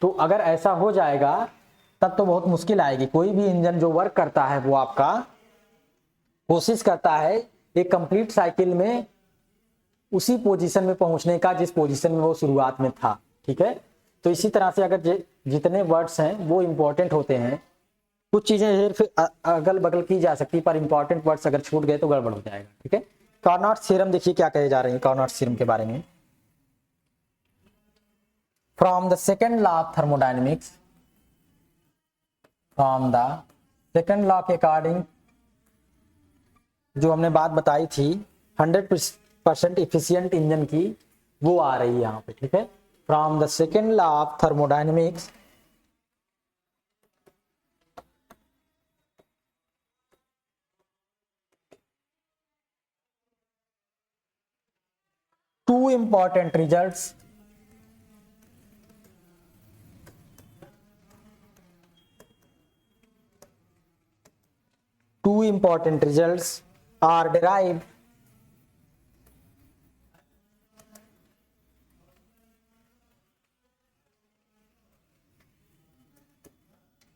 तो अगर ऐसा हो जाएगा तब तो बहुत मुश्किल आएगी। कोई भी इंजन जो वर्क करता है वो आपका कोशिश करता है एक कंप्लीट साइकिल में उसी पोजीशन में पहुंचने का जिस पोजीशन में वो शुरुआत में था। ठीक है, तो इसी तरह से अगर जितने वर्ड्स हैं वो इंपॉर्टेंट होते हैं, कुछ चीजें हेर फेर अगल बगल की जा सकती है, पर इंपॉर्टेंट वर्ड्स अगर छूट गए तो गड़बड़ हो जाएगा। ठीक है, कार्नोट्स थ्योरम देखिए क्या कहे जा रहे हैं कार्नोट्स थ्योरम के बारे में। From the second law of thermodynamics, from the second law के अकॉर्डिंग जो हमने बात बताई थी 100% इफिशियंट इंजन की, वो आ रही है यहाँ पे। ठीक है, from the second law of thermodynamics, two important results are derived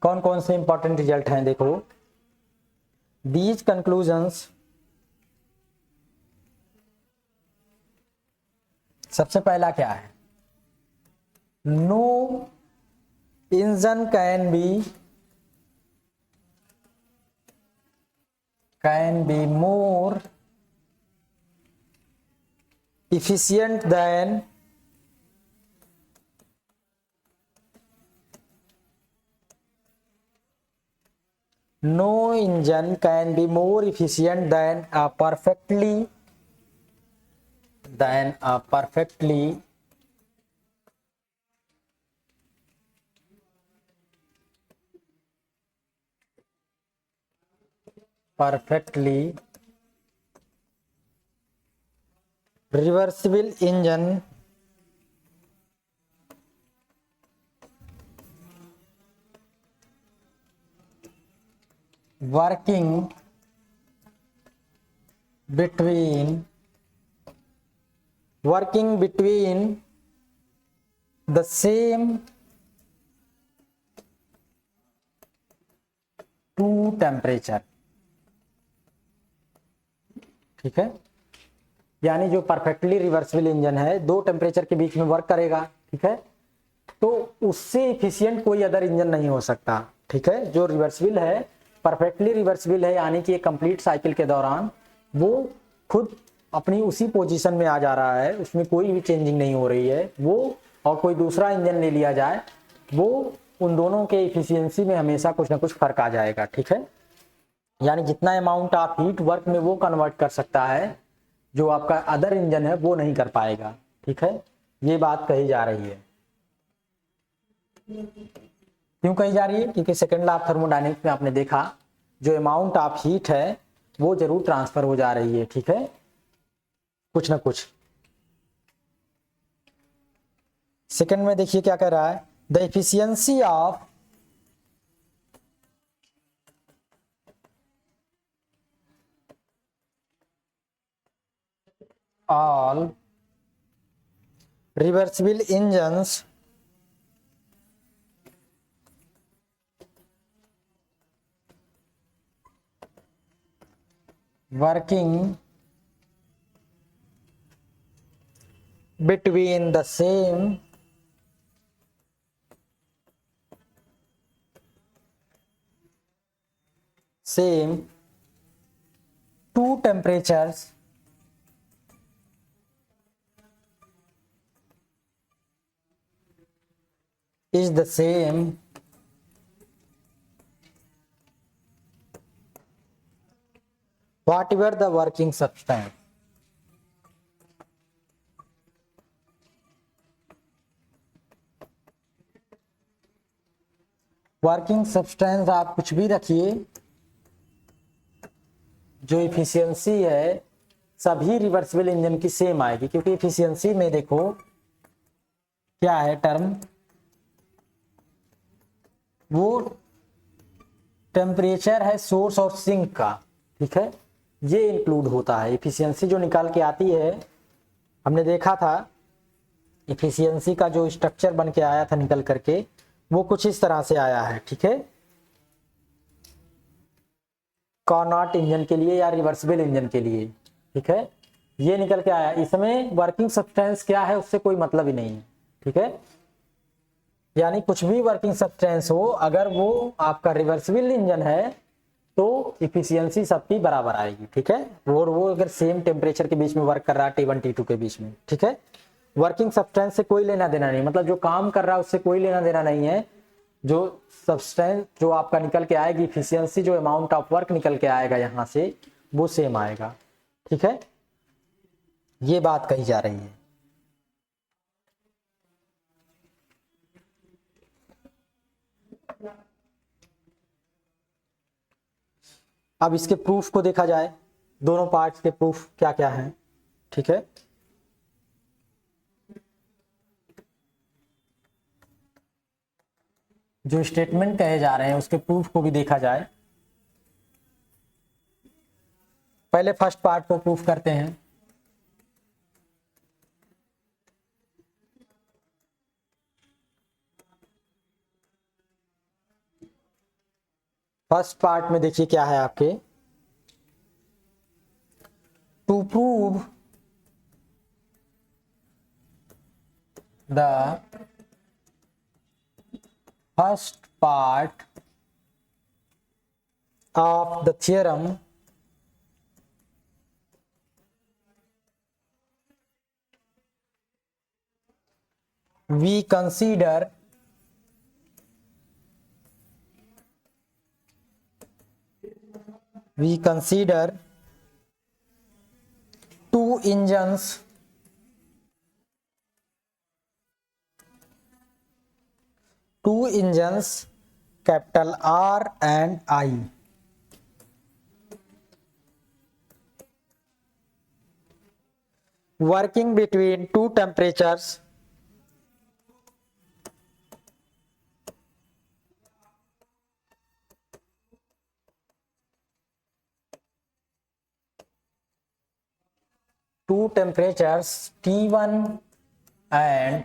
कौन कौन से इंपॉर्टेंट रिजल्ट हैं देखो, these conclusions, सबसे पहला क्या है, no engine can be more efficient than no engine can be more efficient than a perfectly perfectly reversible engine working between the same two temperature। ठीक है, यानी जो परफेक्टली रिवर्सिबल इंजन है दो टेम्परेचर के बीच में वर्क करेगा। ठीक है, तो उससे इफिशियंट कोई अदर इंजन नहीं हो सकता। ठीक है, जो रिवर्सिबल है, परफेक्टली रिवर्सिबल है, यानी कि एक कंप्लीट साइकिल के दौरान वो खुद अपनी उसी पोजीशन में आ जा रहा है, उसमें कोई भी चेंजिंग नहीं हो रही है वो, और कोई दूसरा इंजन ले लिया जाए वो उन दोनों के इफिशियंसी में हमेशा कुछ ना कुछ फर्क आ जाएगा। ठीक है, यानी जितना अमाउंट आप हीट वर्क में वो कन्वर्ट कर सकता है जो आपका अदर इंजन है वो नहीं कर पाएगा। ठीक है, ये बात कही जा रही है। क्यों कही जा रही है? क्योंकि सेकेंड लॉ ऑफ थर्मोडायनेमिक्स में आपने देखा जो अमाउंट ऑफ हीट है वो जरूर ट्रांसफर हो जा रही है। ठीक है, कुछ ना कुछ। सेकेंड में देखिए क्या कह रहा है, the efficiency of all reversible engines working between the same two temperatures is the same whatever the working substance। Working substance आप कुछ भी रखिए, जो इफिशियंसी है सभी रिवर्सिबल इंजन की सेम आएगी, क्योंकि इफिशियंसी में देखो क्या है टर्म, वो टेम्परेचर है सोर्स और सिंक का। ठीक है, ये इंक्लूड होता है। इफिशियंसी जो निकाल के आती है, हमने देखा था इफिशियंसी का जो स्ट्रक्चर बन के आया था निकल करके वो कुछ इस तरह से आया है। ठीक है, कार्नोट इंजन के लिए या रिवर्सिबल इंजन के लिए। ठीक है, ये निकल के आया। इसमें वर्किंग सब्सटेंस क्या है उससे कोई मतलब ही नहीं है। ठीक है, यानी कुछ भी वर्किंग सब्सटेंस हो, अगर वो आपका रिवर्सिबल इंजन है तो इफिशियंसी सबकी बराबर आएगी। ठीक है, और वो अगर सेम टेम्परेचर के बीच में वर्क कर रहा है T1 T2 के बीच में। ठीक है, वर्किंग सब्सटेंस से कोई लेना देना नहीं, मतलब जो काम कर रहा है उससे कोई लेना देना नहीं है। जो सब्सटेंस जो आपका निकल के आएगी इफिशियंसी, जो अमाउंट ऑफ वर्क निकल के आएगा यहां से वो सेम आएगा। ठीक है, ये बात कही जा रही है। अब इसके प्रूफ को देखा जाए, दोनों पार्ट्स के प्रूफ क्या क्या हैं। ठीक है, जो स्टेटमेंट कहे जा रहे हैं उसके प्रूफ को भी देखा जाए। पहले फर्स्ट पार्ट को प्रूफ करते हैं। फर्स्ट पार्ट में देखिए क्या है आपके, to prove the first part of the theorem we consider two engines capital R and I, working between two temperatures T1 and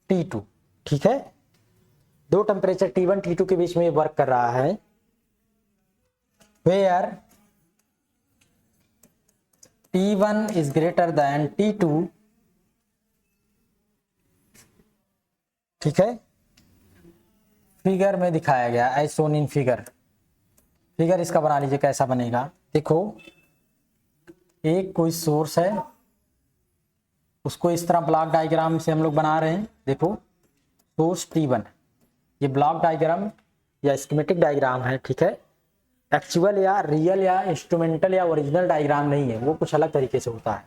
T2, ठीक है, दो टेम्परेचर T1 T2 के बीच में वर्क कर रहा है, where T1 is greater than T2, ठीक है, फिगर में दिखाया गया as shown in figure. Figure इसका बना लीजिए, कैसा बनेगा, देखो एक कोई सोर्स है, उसको इस तरह ब्लॉक डायग्राम से हम लोग बना रहे हैं। देखो सोर्स T1, ये ब्लॉक डायग्राम या स्कीमेटिक डायग्राम है, ठीक है, एक्चुअल या रियल या इंस्ट्रूमेंटल या ओरिजिनल डायग्राम नहीं है, वो कुछ अलग तरीके से होता है।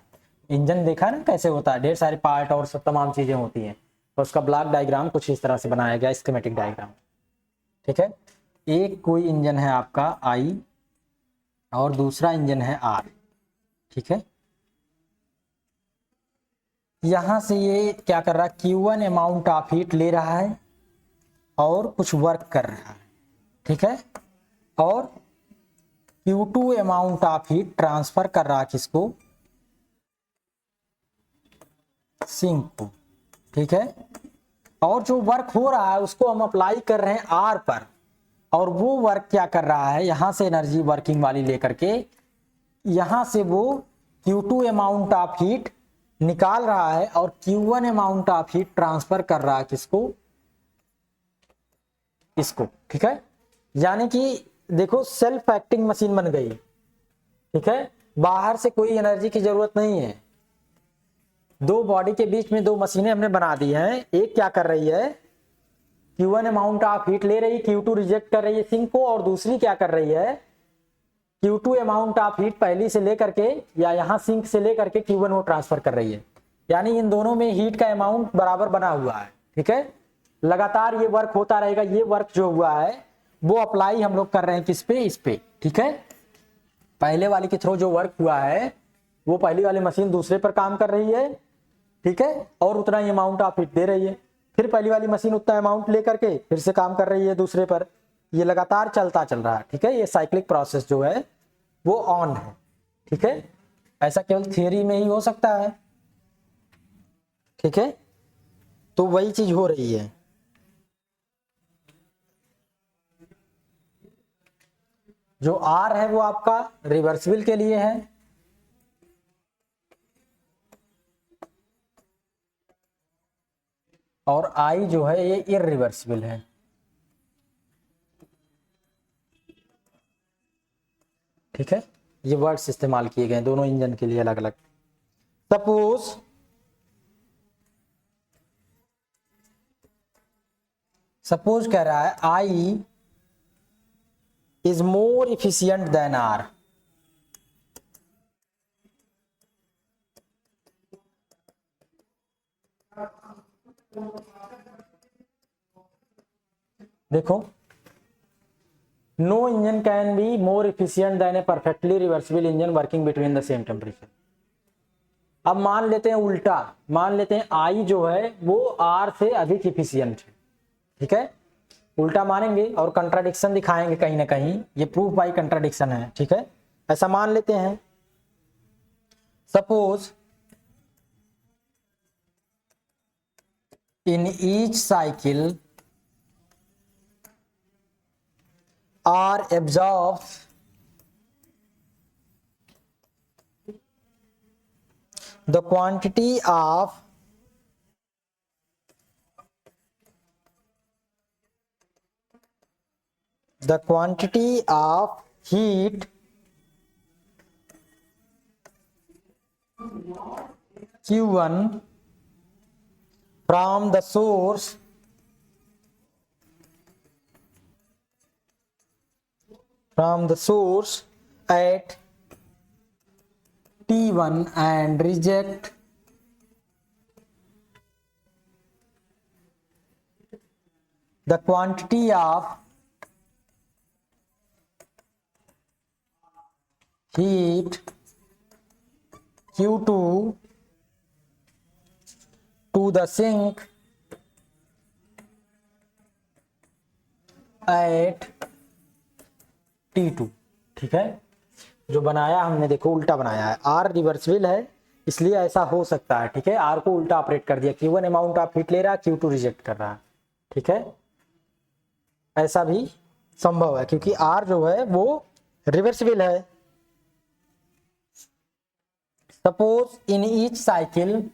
इंजन देखा ना कैसे होता है, ढेर सारे पार्ट और सब तमाम चीजें होती हैं, और उसका ब्लॉक डायग्राम कुछ इस तरह से बनाया गया, स्कीमेटिक डायग्राम, ठीक है। एक कोई इंजन है आपका I और दूसरा इंजन है R, ठीक है। यहां से ये क्या कर रहा है, Q1 अमाउंट ऑफ हीट ले रहा है और कुछ वर्क कर रहा है, ठीक है, और Q2 amount of heat transfer कर रहा है किसको, सिंक को, ठीक है। और जो वर्क हो रहा है उसको हम अप्लाई कर रहे हैं R पर, और वो वर्क क्या कर रहा है, यहां से एनर्जी वर्किंग वाली लेकर के यहां से वो Q2 अमाउंट ऑफ हीट निकाल रहा है और Q1 amount of heat transfer कर रहा है किसको, इसको, ठीक है। यानी कि देखो सेल्फ एक्टिंग मशीन बन गई, ठीक है, बाहर से कोई एनर्जी की जरूरत नहीं है। दो बॉडी के बीच में दो मशीनें हमने बना दी हैं, एक क्या कर रही है, Q1 अमाउंट ऑफ हीट ले रही है, Q2 रिजेक्ट कर रही है सिंक को, और दूसरी क्या कर रही है, Q2 अमाउंट ऑफ हीट पहली से लेकर के या यहाँ सिंक से लेकर के Q1 को ट्रांसफर कर रही है। यानी इन दोनों में हीट का अमाउंट बराबर बना हुआ है, ठीक है, लगातार ये वर्क होता रहेगा। ये वर्क जो हुआ है वो अप्लाई हम लोग कर रहे हैं किस पे, इस पे, ठीक है। पहले वाले के थ्रू जो वर्क हुआ है वो पहली वाली मशीन दूसरे पर काम कर रही है, ठीक है, और उतना ही अमाउंट ऑफ हीट दे रही है, फिर पहली वाली मशीन उतना अमाउंट लेकर के फिर से काम कर रही है दूसरे पर, ये लगातार चलता चल रहा है, ठीक है। ये साइक्लिक प्रोसेस जो है वो ऑन है, ठीक है। ऐसा केवल थियरी में ही हो सकता है, ठीक है, तो वही चीज हो रही है। जो R है वो आपका रिवर्सिबल के लिए है, और I जो है ये इररिवर्सिबल है, ठीक है। ये वर्ड्स इस्तेमाल किए गए दोनों इंजन के लिए अलग अलग। सपोज कह रहा है I is more efficient than R, देखो no engine can be more efficient than a perfectly reversible engine working between the same temperature. अब मान लेते हैं उल्टा, मान लेते हैं I जो है वो R से अधिक इफिशियंट है, ठीक है, उल्टा मानेंगे और कंट्राडिक्शन दिखाएंगे कहीं ना कहीं, ये प्रूफ बाय कंट्राडिक्शन है, ठीक है। ऐसा मान लेते हैं, suppose in each cycle R absorbs the quantity of heat Q1 from the source at T1 and reject the quantity of heat Q2 to the sink at T2। ठीक है, जो बनाया हमने देखो उल्टा बनाया है, R रिवर्सिबल है इसलिए ऐसा हो सकता है। ठीक है, R को उल्टा ऑपरेट कर दिया, Q1 अमाउंट ऑफ हीट ले रहा है, Q2 रिजेक्ट कर रहा है। ठीक है, ऐसा भी संभव है क्योंकि R जो है वो रिवर्सिबल है। Suppose in each cycle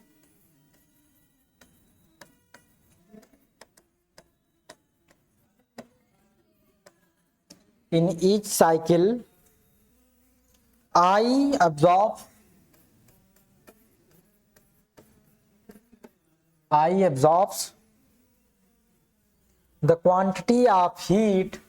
I absorbs the quantity of heat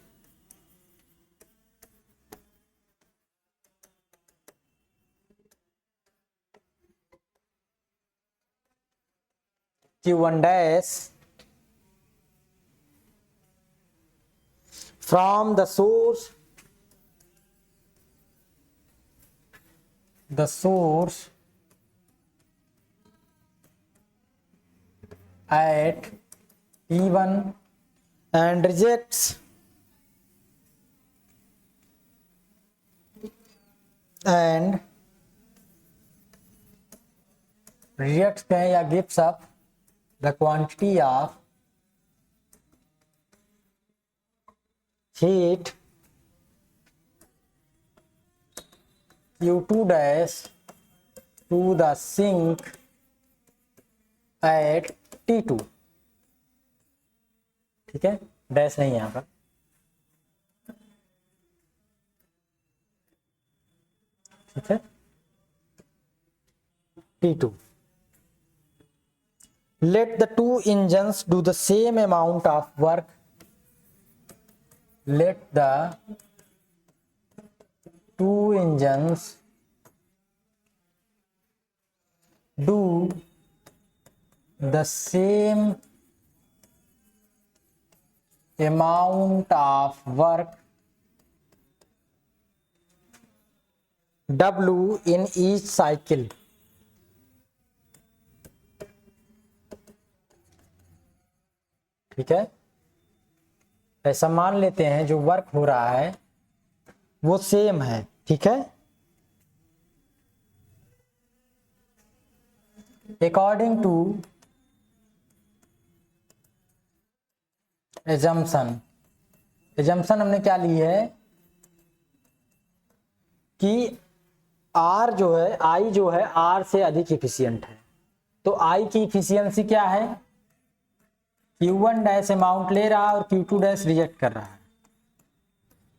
Q1 dash from the source at T1 and rejects कहें या gives up the quantity of heat Q2 dash to the sink at T2। ठीक है, dash नहीं है यहाँ पर। ठीक है, T2। Let the two engines do the same amount of work. Let the two engines do the same amount of work W in each cycle। ठीक है, ऐसा मान लेते हैं जो वर्क हो रहा है वो सेम है। ठीक है, अकॉर्डिंग टू एजम्पशन हमने क्या ली है कि R जो है, I जो है R से अधिक इफिशियंट है। तो I की इफिशियंसी क्या है, Q1 डैश अमाउंट ले रहा है और Q2 डैश रिजेक्ट कर रहा है।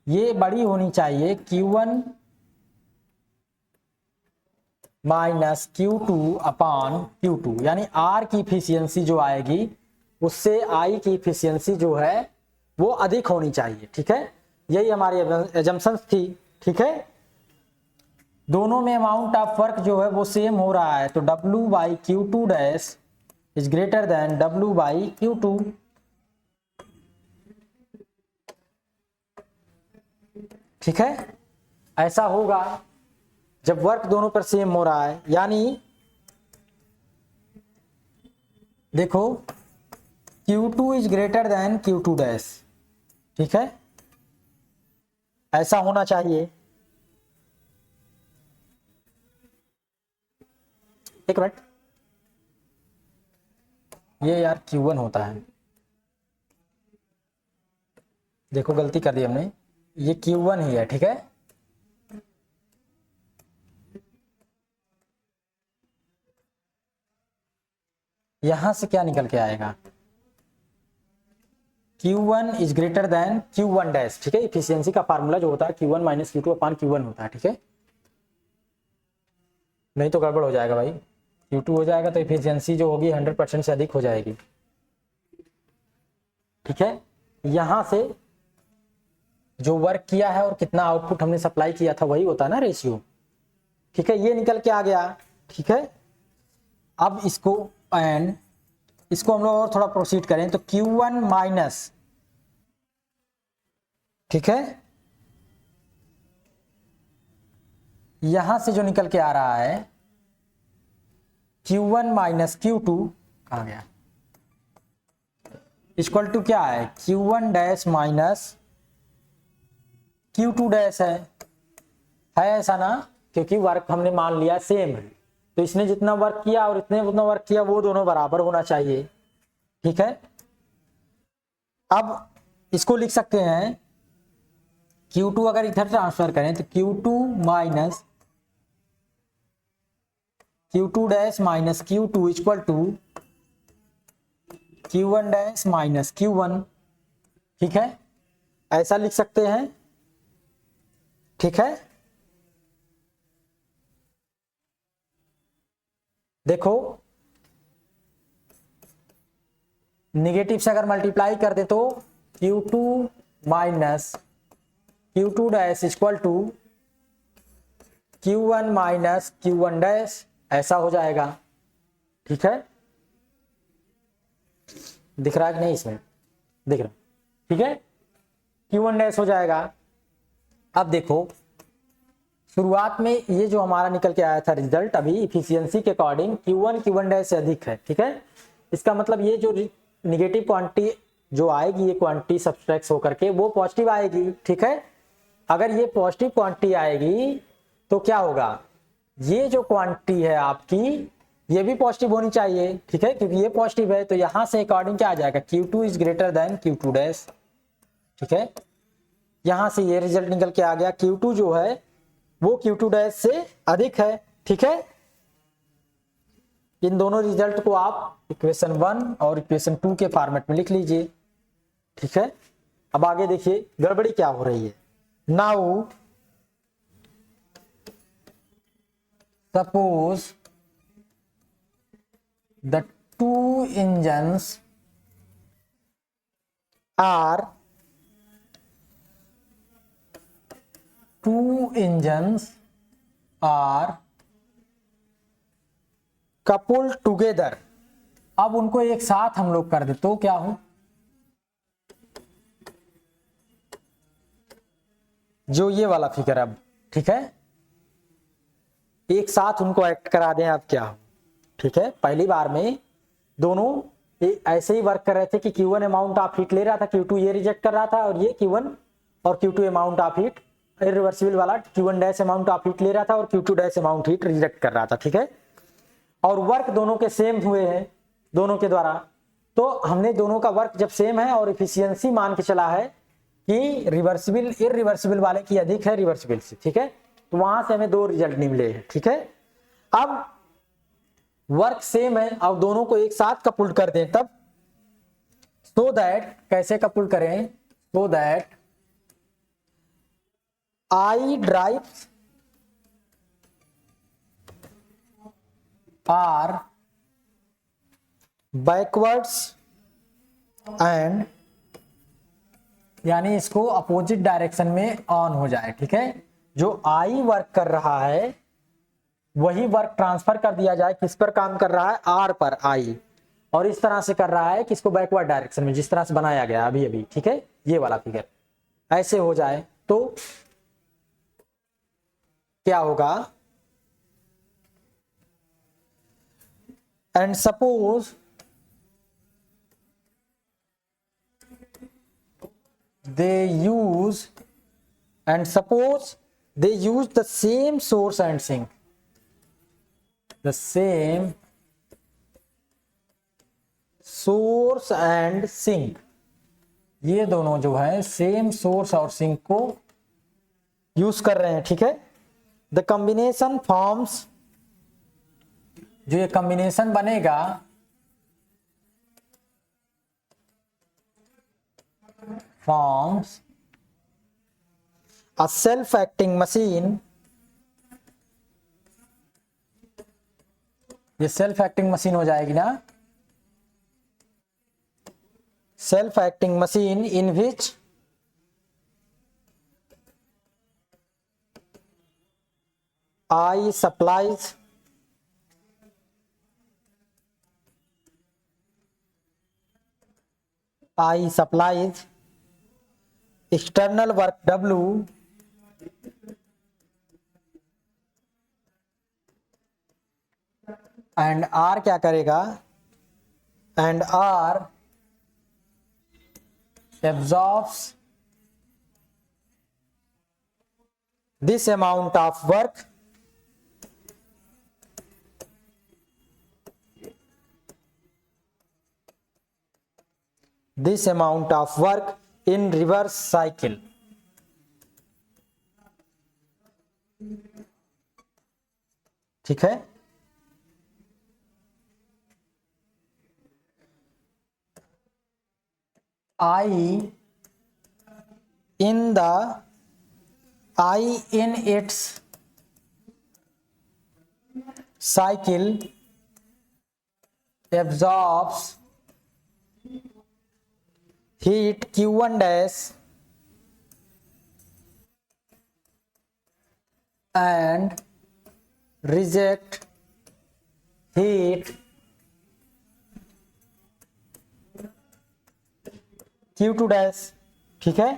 ये बड़ी होनी चाहिए Q1 minus Q2 upon Q2, यानी R की इफिशियंसी जो आएगी उससे I की इफिशियंसी जो है वो अधिक होनी चाहिए। ठीक है, यही हमारी एजम्पशंस थी। ठीक है, दोनों में अमाउंट ऑफ वर्क जो है वो सेम हो रहा है, तो W by Q2 dash is greater than W by Q2। ठीक है, ऐसा होगा जब वर्क दोनों पर सेम हो रहा है, यानी देखो Q2 is greater than Q2 dash. ठीक है, ऐसा होना चाहिए। एक मिनट, ये यार Q1 होता है, देखो गलती कर दी हमने, ये Q1 ही है। ठीक है, यहां से क्या निकल के आएगा, Q1 is greater than Q1 dash. ठीक है, इफिशियंसी का फार्मूला जो होता है Q1 minus Q2 upon Q1 होता है। ठीक है, नहीं तो गड़बड़ हो जाएगा भाई, Q2 हो जाएगा तो इफिशियंसी जो होगी 100% से अधिक हो जाएगी। ठीक है, यहां से जो वर्क किया है और कितना आउटपुट हमने सप्लाई किया था वही होता है ना रेशियो। ठीक है, ये निकल के आ गया। ठीक है, अब इसको हम लोग और थोड़ा प्रोसीड करें तो Q1 माइनस, ठीक है, यहां से जो निकल के आ रहा है Q1 माइनस Q2 कहाँ गया, इक्वल टू क्या है, Q1 dash minus Q2 dash है ऐसा ना, क्योंकि वर्क हमने मान लिया सेम है, तो इसने जितना वर्क किया और इतने उतना वर्क किया वो दोनों बराबर होना चाहिए। ठीक है, अब इसको लिख सकते हैं Q2 अगर इधर ट्रांसफर करें तो Q2 minus Q2 dash minus Q2 equal to Q1 dash minus Q1। ठीक है, ऐसा लिख सकते हैं। ठीक है, देखो निगेटिव से अगर मल्टीप्लाई कर दे तो Q2 minus Q2 dash equal to Q1 minus Q1 dash, ऐसा हो जाएगा। ठीक है, दिख रहा है कि नहीं, इसमें दिख रहा, ठीक है, Q1 डैश हो जाएगा। अब देखो शुरुआत में ये जो हमारा निकल के आया था रिजल्ट, अभी इफिशियंसी के अकॉर्डिंग Q1 Q1 डैश से अधिक है। ठीक है, इसका मतलब ये जो निगेटिव क्वांटिटी जो आएगी, ये क्वांटिटी सब्सट्रैक्ट होकर के वो पॉजिटिव आएगी। ठीक है, अगर ये पॉजिटिव क्वांटिटी आएगी तो क्या होगा, ये जो क्वांटिटी है आपकी ये भी पॉजिटिव होनी चाहिए। ठीक है, क्योंकि ये पॉजिटिव है तो यहां से अकॉर्डिंग क्या आ जाएगा, Q2 is greater than Q2 dash. ठीक है, यहां से ये रिजल्ट निकल के आ गया, Q2 जो है वो Q2 डैश से अधिक है। ठीक है, इन दोनों रिजल्ट को आप इक्वेशन 1 और इक्वेशन 2 के फॉर्मेट में लिख लीजिए। ठीक है, अब आगे देखिए गड़बड़ी क्या हो रही है। Now suppose the two engines are couple together. अब उनको एक साथ हम लोग कर दे तो क्या हो, जो ये वाला फिगर अब, ठीक है, एक साथ उनको एक्ट करा दें, अब क्या हो। ठीक है, पहली बार में दोनों ऐसे ही वर्क कर रहे थे कि Q1 अमाउंट ऑफ हीट ले रहा था, Q2 ये रिजेक्ट कर रहा था, और ये Q1 और Q2 amount of heat irreversible वाला Q1 dash amount of heat ले रहा था और Q2 dash amount heat reject कर रहा था। ठीक है, और वर्क दोनों के सेम हुए हैं दोनों के द्वारा, तो हमने दोनों का वर्क जब सेम है और इफिशियंसी मान के चला है कि रिवर्सिबल इरिवर्सिबल वाले की अधिक है रिवर्सिबल से। ठीक है, तो वहां से हमें दो रिजल्ट मिले हैं। ठीक है, अब वर्क सेम है और दोनों को एक साथ कपुल कर दें तब, सो दैट, कैसे कपुल करें, so that I drives are backwards and, यानी इसको अपोजिट डायरेक्शन में ऑन हो जाए। ठीक है, जो I वर्क कर रहा है वही वर्क ट्रांसफर कर दिया जाए, किस पर काम कर रहा है, R पर I, और इस तरह से कर रहा है कि इसको बैकवर्ड डायरेक्शन में, जिस तरह से बनाया गया अभी अभी। ठीक है, ये वाला फिगर ऐसे हो जाए तो क्या होगा, and suppose they use the same source and sink, the same source and sink, ये दोनों जो है सेम सोर्स और सिंक को यूज कर रहे हैं। ठीक है, द कॉम्बिनेशन फॉर्म्स, जो ये कॉम्बिनेशन बनेगा forms a self-acting machine, ये सेल्फ एक्टिंग मशीन हो जाएगी ना, self acting machine in which I supplies external work W and R क्या करेगा, and R absorbs this amount of work in reverse cycle. ठीक है, I in its cycle absorbs heat Q1 dash and reject heat Q2 dash. ठीक है,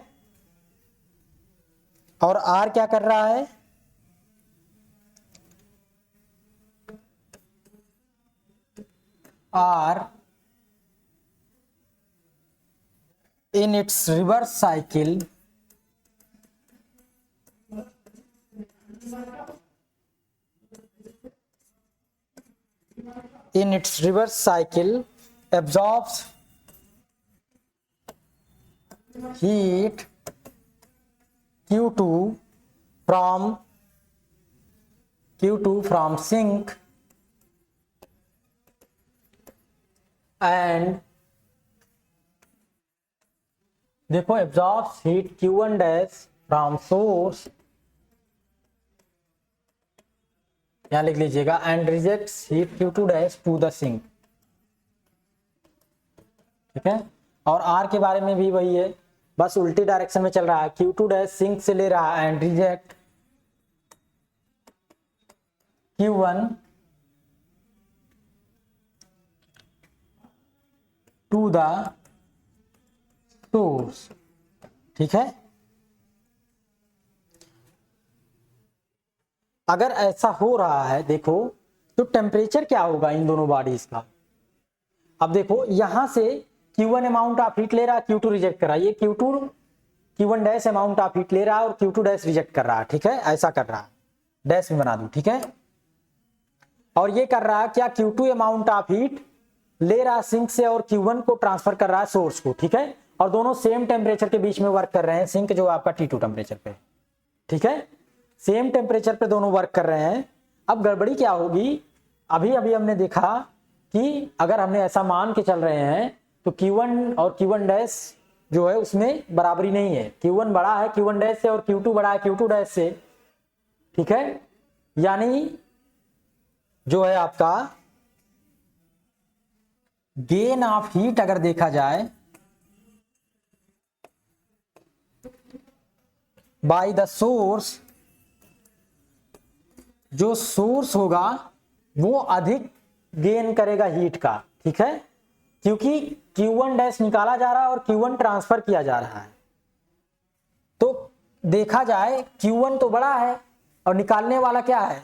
और R क्या कर रहा है, R in its reverse cycle absorbs heat Q2 from sink and देखो absorbs heat Q1 dash from source, यहां लिख लीजिएगा, and rejects heat Q2 dash to the sink। ठीक है, और R के बारे में भी वही है, बस उल्टी डायरेक्शन में चल रहा है, Q2 डैश सिंक से ले रहा है and reject Q1 to the source. ठीक है, अगर ऐसा हो रहा है देखो तो टेम्परेचर क्या होगा इन दोनों बॉडीज का। अब देखो यहां से Q1 अमाउंट ऑफ हीट ले रहा है, Q2 रिजेक्ट कर रहा है, ये Q1 dash amount of heat ले रहा है और Q2 डैश रिजेक्ट कर रहा है। ठीक है, ऐसा कर रहा है, डैश भी बना दूं। ठीक है, और ये कर रहा है क्या, Q2 अमाउंट ऑफ हीट ले रहा है सिंक से और Q1 को ट्रांसफर कर रहा है सोर्स को। ठीक है, और दोनों सेम टेम्परेचर के बीच में वर्क कर रहे हैं, सिंक जो आपका T2 टेम्परेचर पे। ठीक है, सेम टेम्परेचर पे दोनों वर्क कर रहे हैं। अब गड़बड़ी क्या होगी, अभी अभी हमने देखा कि अगर हमने ऐसा मान के चल रहे हैं तो Q1 और Q1 डैश जो है उसमें बराबरी नहीं है, Q1 बड़ा है Q1 डैश से और Q2 बड़ा है Q2 डैश से। ठीक है, यानी जो है आपका गेन ऑफ हीट अगर देखा जाए बाय द सोर्स, जो सोर्स होगा वो अधिक गेन करेगा हीट का। ठीक है, क्योंकि Q1 डैश निकाला जा रहा है और Q1 ट्रांसफर किया जा रहा है, तो देखा जाए Q1 तो बड़ा है और निकालने वाला क्या है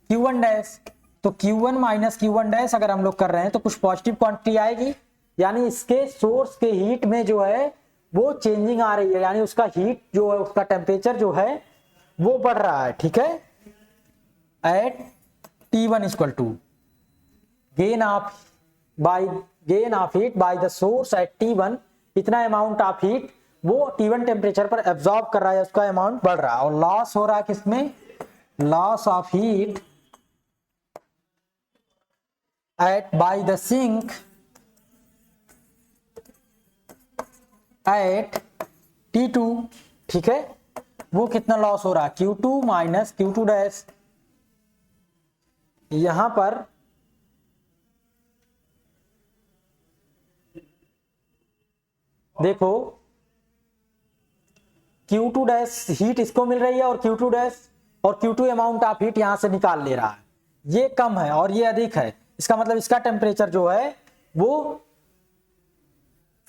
Q1 डैश, तो Q1 माइनस Q1 डैश अगर हम लोग कर रहे हैं तो कुछ पॉजिटिव क्वांटिटी आएगी, यानी इसके सोर्स के हीट में जो है वो चेंजिंग आ रही है, यानी उसका हीट जो है उसका टेम्परेचर जो है वो बढ़ रहा है। ठीक है, at T1 equal to gain of heat by the source at T1, इतना अमाउंट ऑफ हीट वो T1 टेम्परेचर पर एब्जॉर्ब कर रहा है, उसका अमाउंट बढ़ रहा है, और लॉस हो रहा है किसमें, loss of heat at by the sink at T2। ठीक है, वो कितना लॉस हो रहा है Q2 माइनस Q2 डैश। यहां पर देखो Q2 डैश हीट इसको मिल रही है और Q2 डैश और Q2 अमाउंट ऑफ हीट यहां से निकाल ले रहा है, ये कम है और ये अधिक है, इसका मतलब इसका टेम्परेचर जो है वो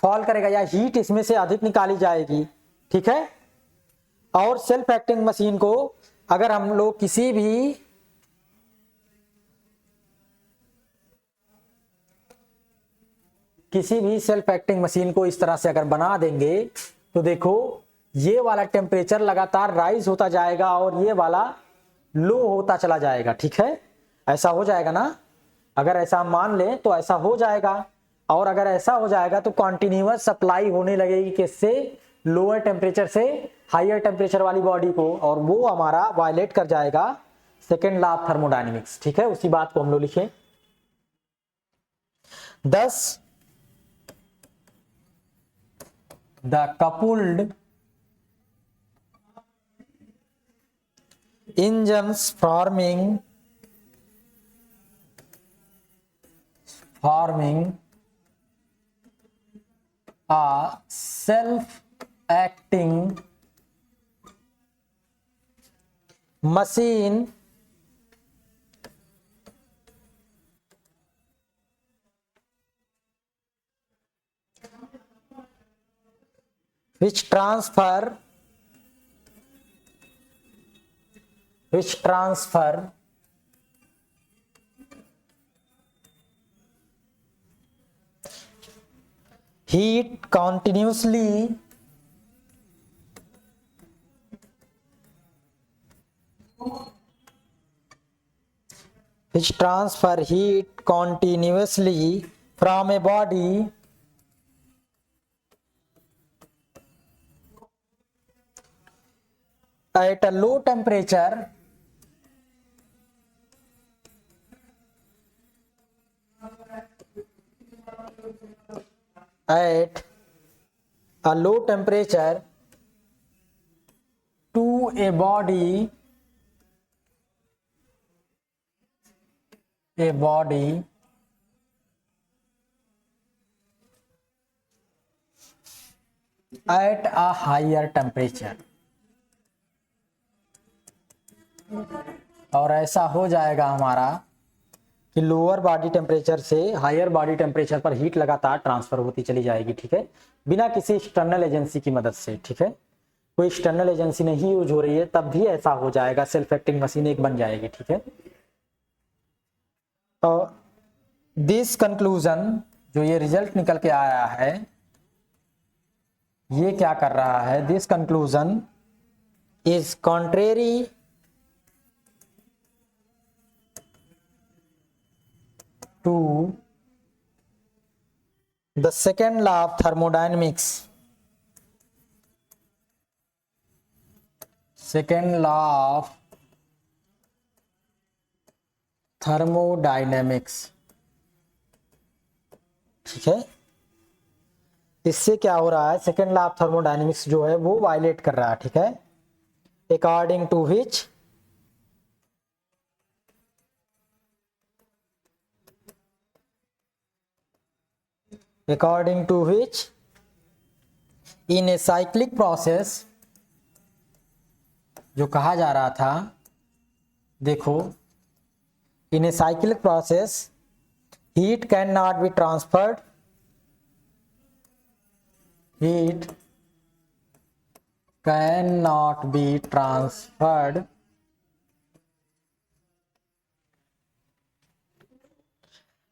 फॉल करेगा या हीट इसमें से अधिक निकाली जाएगी। ठीक है, और सेल्फ एक्टिंग मशीन को अगर हम लोग किसी भी किसी भी सेल्फ एक्टिंग मशीन को इस तरह से अगर बना देंगे तो देखो ये वाला टेम्परेचर लगातार राइज होता जाएगा और ये वाला लो होता चला जाएगा, ठीक है, ऐसा हो जाएगा ना। अगर ऐसा मान लें तो ऐसा हो जाएगा, और अगर ऐसा हो जाएगा तो कॉन्टिन्यूअस सप्लाई होने लगेगी किससे, लोअर टेम्परेचर से हायर टेम्परेचर वाली बॉडी को, और वो हमारा वायलेट कर जाएगा सेकेंड लॉ ऑफ थर्मोडायनेमिक्स, ठीक है। उसी बात को हम लोग लिखें। 10 the कपुल्ड engines forming a self-acting machine which transfer heat continuously from a body at a low temperature to a body at a higher temperature, और ऐसा हो जाएगा हमारा कि लोअर बॉडी टेम्परेचर से हायर बॉडी टेम्परेचर पर हीट लगातार transfer होती चली जाएगी, ठीक है, बिना किसी एक्सटर्नल एजेंसी की मदद से, ठीक है, कोई एक्सटर्नल एजेंसी नहीं यूज हो रही है, तब भी ऐसा हो जाएगा, सेल्फ एक्टिंग मशीन एक बन जाएगी, ठीक है। तो दिस कंक्लूजन, जो ये रिजल्ट निकल के आया है, ये क्या कर रहा है, this conclusion is contrary to the second law of thermodynamics, ठीक है। इससे क्या हो रहा है, सेकेंड लॉ ऑफ थर्मोडायनेमिक्स जो है वो वायलेट कर रहा है, ठीक है, according to which in a cyclic process, जो कहा जा रहा था, देखो, in a cyclic process heat cannot be transferred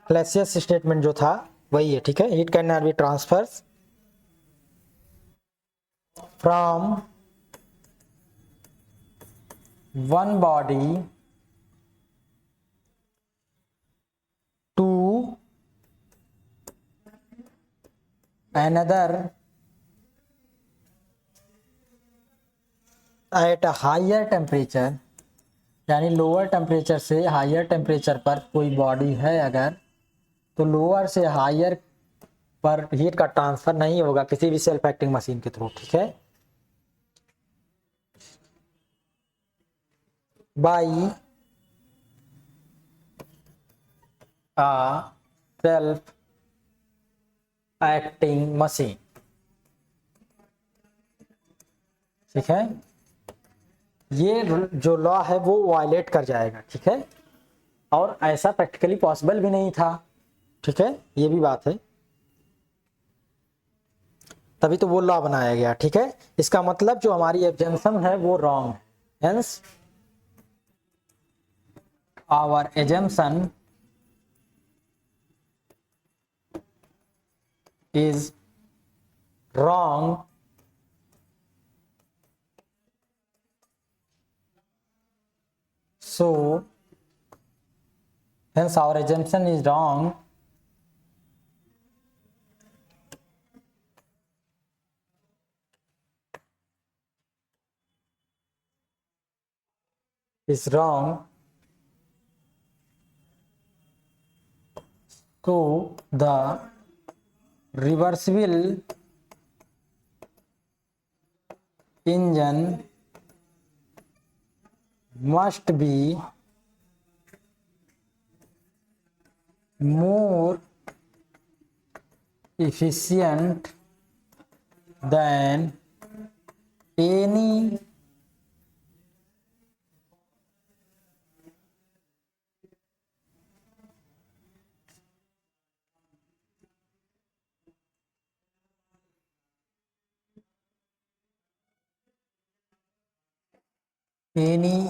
Clausius statement जो था वही है, ठीक है, heat can not be transfer from one body to another at a higher temperature, यानी लोअर टेम्परेचर से हायर टेम्परेचर पर कोई बॉडी है अगर, तो लोअर से हायर पर हीट का ट्रांसफर नहीं होगा किसी भी सेल्फ एक्टिंग मशीन के थ्रू, ठीक है, by a self acting machine, ठीक है, ये जो लॉ है वो वायलेट कर जाएगा, ठीक है, और ऐसा प्रैक्टिकली पॉसिबल भी नहीं था, ठीक है, ये भी बात है, तभी तो वो लॉ बनाया गया, ठीक है। इसका मतलब जो हमारी एजम्पशन है वो रॉन्ग है, hence our assumption is wrong, so hence our assumption is wrong. Is wrong. So the reversible engine must be more efficient than any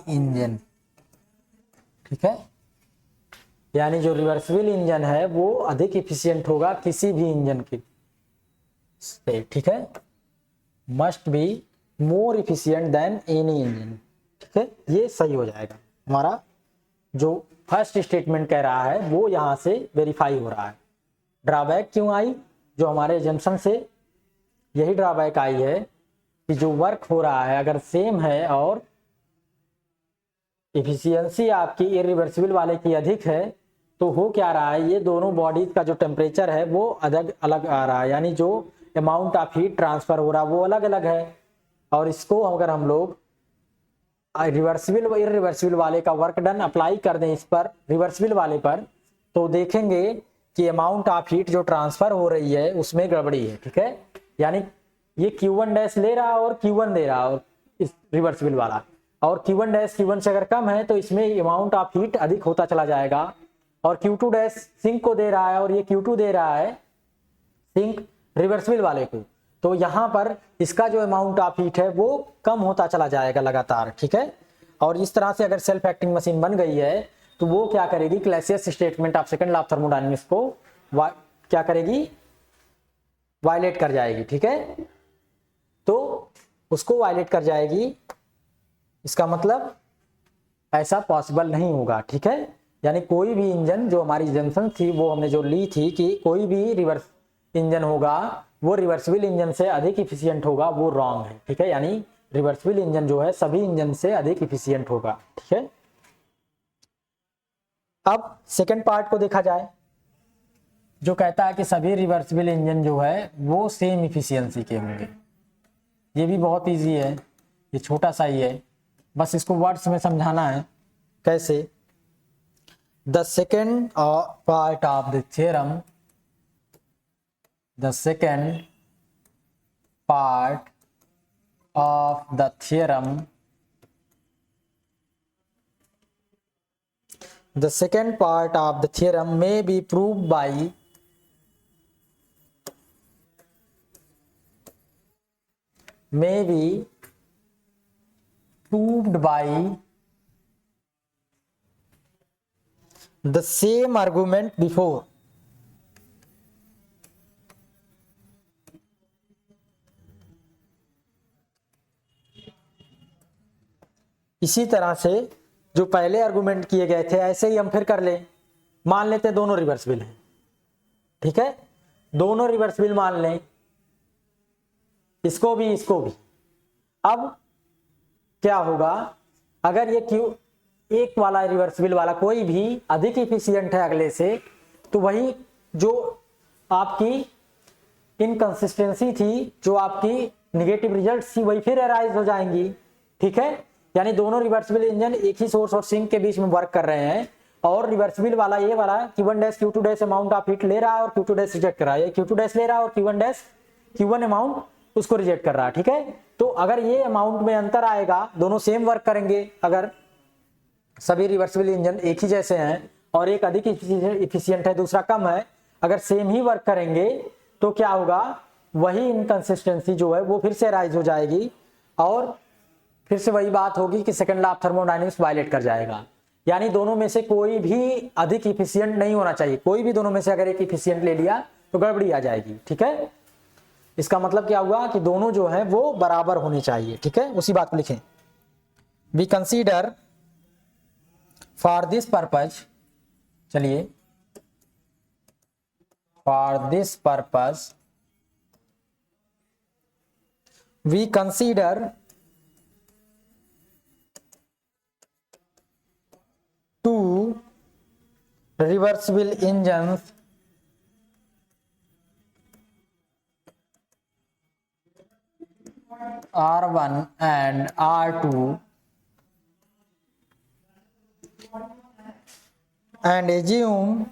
engine. ठीक है, यानी जो रिवर्सिबल इंजन है वो अधिक इफिशियंट होगा किसी भी इंजन के से। ठीक है, must be more efficient than any engine. ठीक है, ये सही हो जाएगा। हमारा जो फर्स्ट स्टेटमेंट कह रहा है वो यहाँ से वेरीफाई हो रहा है। ड्रॉबैक क्यों आई? जो हमारे एजम्पशन से यही ड्रॉबैक आई है कि जो वर्क हो रहा है अगर सेम है और इफिशियंसी आपकी इरिवर्सिबल वाले की अधिक है तो हो क्या रहा है, ये दोनों बॉडीज का जो टेम्परेचर है वो अलग अलग आ रहा है, यानी जो अमाउंट ऑफ हीट ट्रांसफर हो रहा है वो अलग अलग है। और इसको अगर हम लोग रिवर्सिबल व इरिवर्सिबल वाले का वर्क डन अप्लाई कर दें इस पर रिवर्सिबल वाले पर, तो देखेंगे कि अमाउंट ऑफ हीट जो ट्रांसफर हो रही है उसमें गड़बड़ी है। ठीक है, यानी ये Q1 डैश ले रहा है और Q1 दे रहा है और इस रिवर्सिबल वाला, और Q1 डैश Q1 से अगर कम है तो इसमें अमाउंट ऑफ हीट अधिक होता चला जाएगा। और Q2 डैश सिंक को दे रहा है और ये Q2 दे रहा है सिंक रिवर्सिबल वाले को, तो यहाँ पर इसका जो अमाउंट ऑफ हीट है वो कम होता चला जाएगा लगातार। ठीक है, और इस तरह से अगर सेल्फ एक्टिंग मशीन बन गई है तो वो क्या करेगी, Clausius statement of second law of thermodynamics को क्या करेगी, वायलेट कर जाएगी। ठीक है, तो उसको वायलेट कर जाएगी, इसका मतलब ऐसा पॉसिबल नहीं होगा। ठीक है, यानी कोई भी इंजन जो हमारी जंक्शन थी वो हमने जो ली थी कि कोई भी रिवर्स इंजन होगा वो रिवर्सिबल इंजन से अधिक इफिशियंट होगा, वो रॉन्ग है। ठीक है, यानी रिवर्सिबल इंजन जो है सभी इंजन से अधिक इफिशियंट होगा। ठीक है, अब सेकंड पार्ट को देखा जाए जो कहता है कि सभी रिवर्सिबल इंजन जो है वो सेम इफिशियंसी के होंगे। ये भी बहुत इजी है, ये छोटा सा ही है, बस इसको वर्ड्स में समझाना है। कैसे? The second part of the theorem, the second part of the theorem, the second part of the theorem may be proved by the same argument before। इसी तरह से जो पहले आर्गुमेंट किए गए थे ऐसे ही हम फिर कर लें। मान लेते हैं दोनों रिवर्सिबल हैं। ठीक है, दोनों रिवर्सिबल मान लें, इसको भी इसको भी। अब क्या होगा, अगर ये एक वाला रिवर्सिबल वाला कोई भी अधिक इफिशियंट है अगले से, तो वही जो आपकी इनकंसिस्टेंसी थी, जो आपकी निगेटिव रिजल्ट थी, वही फिर अराइज हो जाएंगी। ठीक है, यानी दोनों रिवर्सिबल इंजन एक ही सोर्स और सिंक के बीच में वर्क कर रहे हैं, और रिवर्सिबल वाला ये वाला Q1 dash Q2 dash amount of heat ले रहा है और Q2 डैश रिजेक्ट कर रहा है, Q2 डैश ले रहा है और Q1 डैश Q1 अमाउंट उसको रिजेक्ट कर रहा है। ठीक है, तो अगर ये अमाउंट में अंतर आएगा, दोनों सेम वर्क करेंगे, अगर सभी रिवर्सिबल इंजन एक ही जैसे हैं और एक अधिक इफिशियंट है दूसरा कम है, अगर सेम ही वर्क करेंगे तो क्या होगा, वही इनकंसिस्टेंसी जो है वो फिर से राइज हो जाएगी और फिर से वही बात होगी कि second law of thermodynamics violate कर जाएगा। यानी दोनों में से कोई भी अधिक इफिशियंट नहीं होना चाहिए। कोई भी दोनों में से अगर एक इफिशियंट ले लिया तो गड़बड़ी आ जाएगी। ठीक है, इसका मतलब क्या हुआ कि दोनों जो है वो बराबर होने चाहिए। ठीक है, उसी बात को लिखें। We consider for this purpose, चलिए, for this purpose we consider two reversible engines R1 and R2 and assume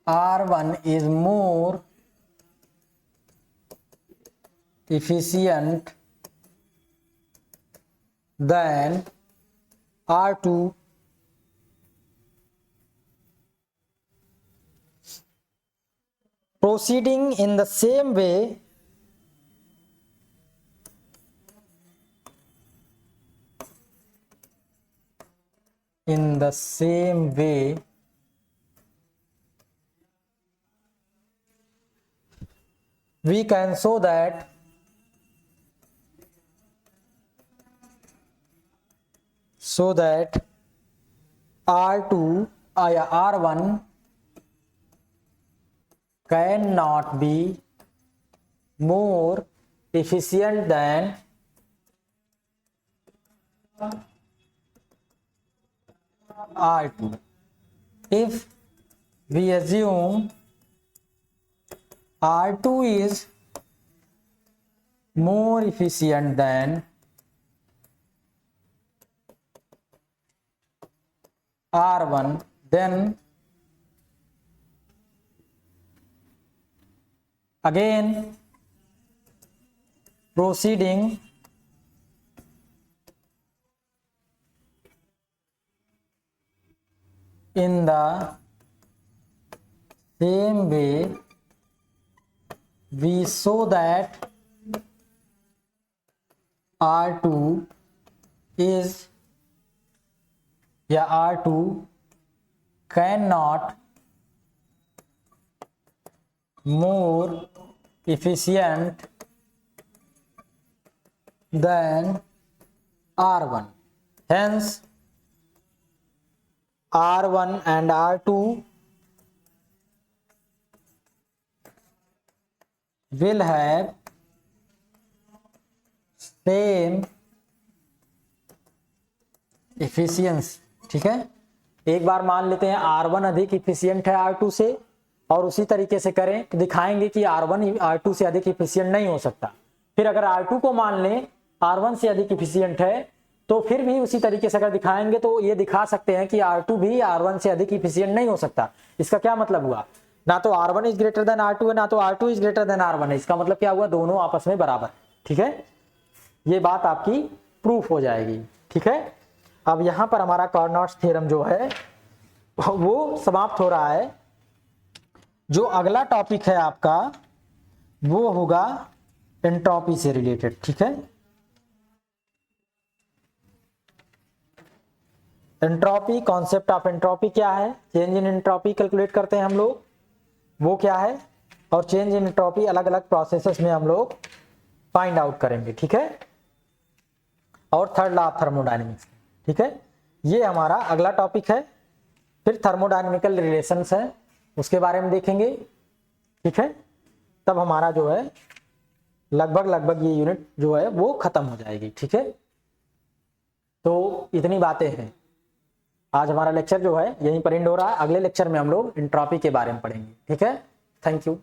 R1 is more efficient than R2 proceeding in the same way we can show that R2 R1 cannot be more efficient than R2 if we assume R2 is more efficient than R1, then again proceeding in the same way we show that R2 cannot more efficient than R1. Hence, R1 and R2 will have same efficiency. ठीक है, एक बार मान लेते हैं R1 अधिक efficient है R2 से, और उसी तरीके से करें तो दिखाएंगे कि R1 R2 से अधिक इफिशियंट नहीं हो सकता। फिर अगर R2 को मान लें R1 से अधिक इफिशियंट है, तो फिर भी उसी तरीके से अगर दिखाएंगे तो ये दिखा सकते हैं कि R2 भी R1 से अधिक इफिशियंट नहीं हो सकता। इसका क्या मतलब हुआ, ना तो R1 is greater than R2 है, ना तो R2 is greater than R1 है। इसका मतलब क्या हुआ, दोनों आपस में बराबर। ठीक है, ये बात आपकी प्रूफ हो जाएगी। ठीक है, अब यहां पर हमारा कार्नोट्स थ्योरम जो है वो समाप्त हो रहा है। जो अगला टॉपिक है आपका वो होगा एंट्रोपी से रिलेटेड। ठीक है, एंट्रोपी, कॉन्सेप्ट ऑफ एंट्रोपी क्या है, चेंज इन एंट्रोपी कैलकुलेट करते हैं हम लोग, वो क्या है, और चेंज इन एंट्रोपी अलग अलग प्रोसेसेस में हम लोग फाइंड आउट करेंगे। ठीक है, और थर्ड लॉ ऑफ थर्मोडायनेमिक्स। ठीक है, ये हमारा अगला टॉपिक है। फिर थर्मोडायनेमिकल रिलेशंस है, उसके बारे में देखेंगे। ठीक है, तब हमारा जो है लगभग ये यूनिट जो है वो खत्म हो जाएगी। ठीक है, तो इतनी बातें हैं। आज हमारा लेक्चर जो है यहीं पर एंड हो रहा है। अगले लेक्चर में हम लोग एंट्रोपी के बारे में पढ़ेंगे। ठीक है, थैंक यू।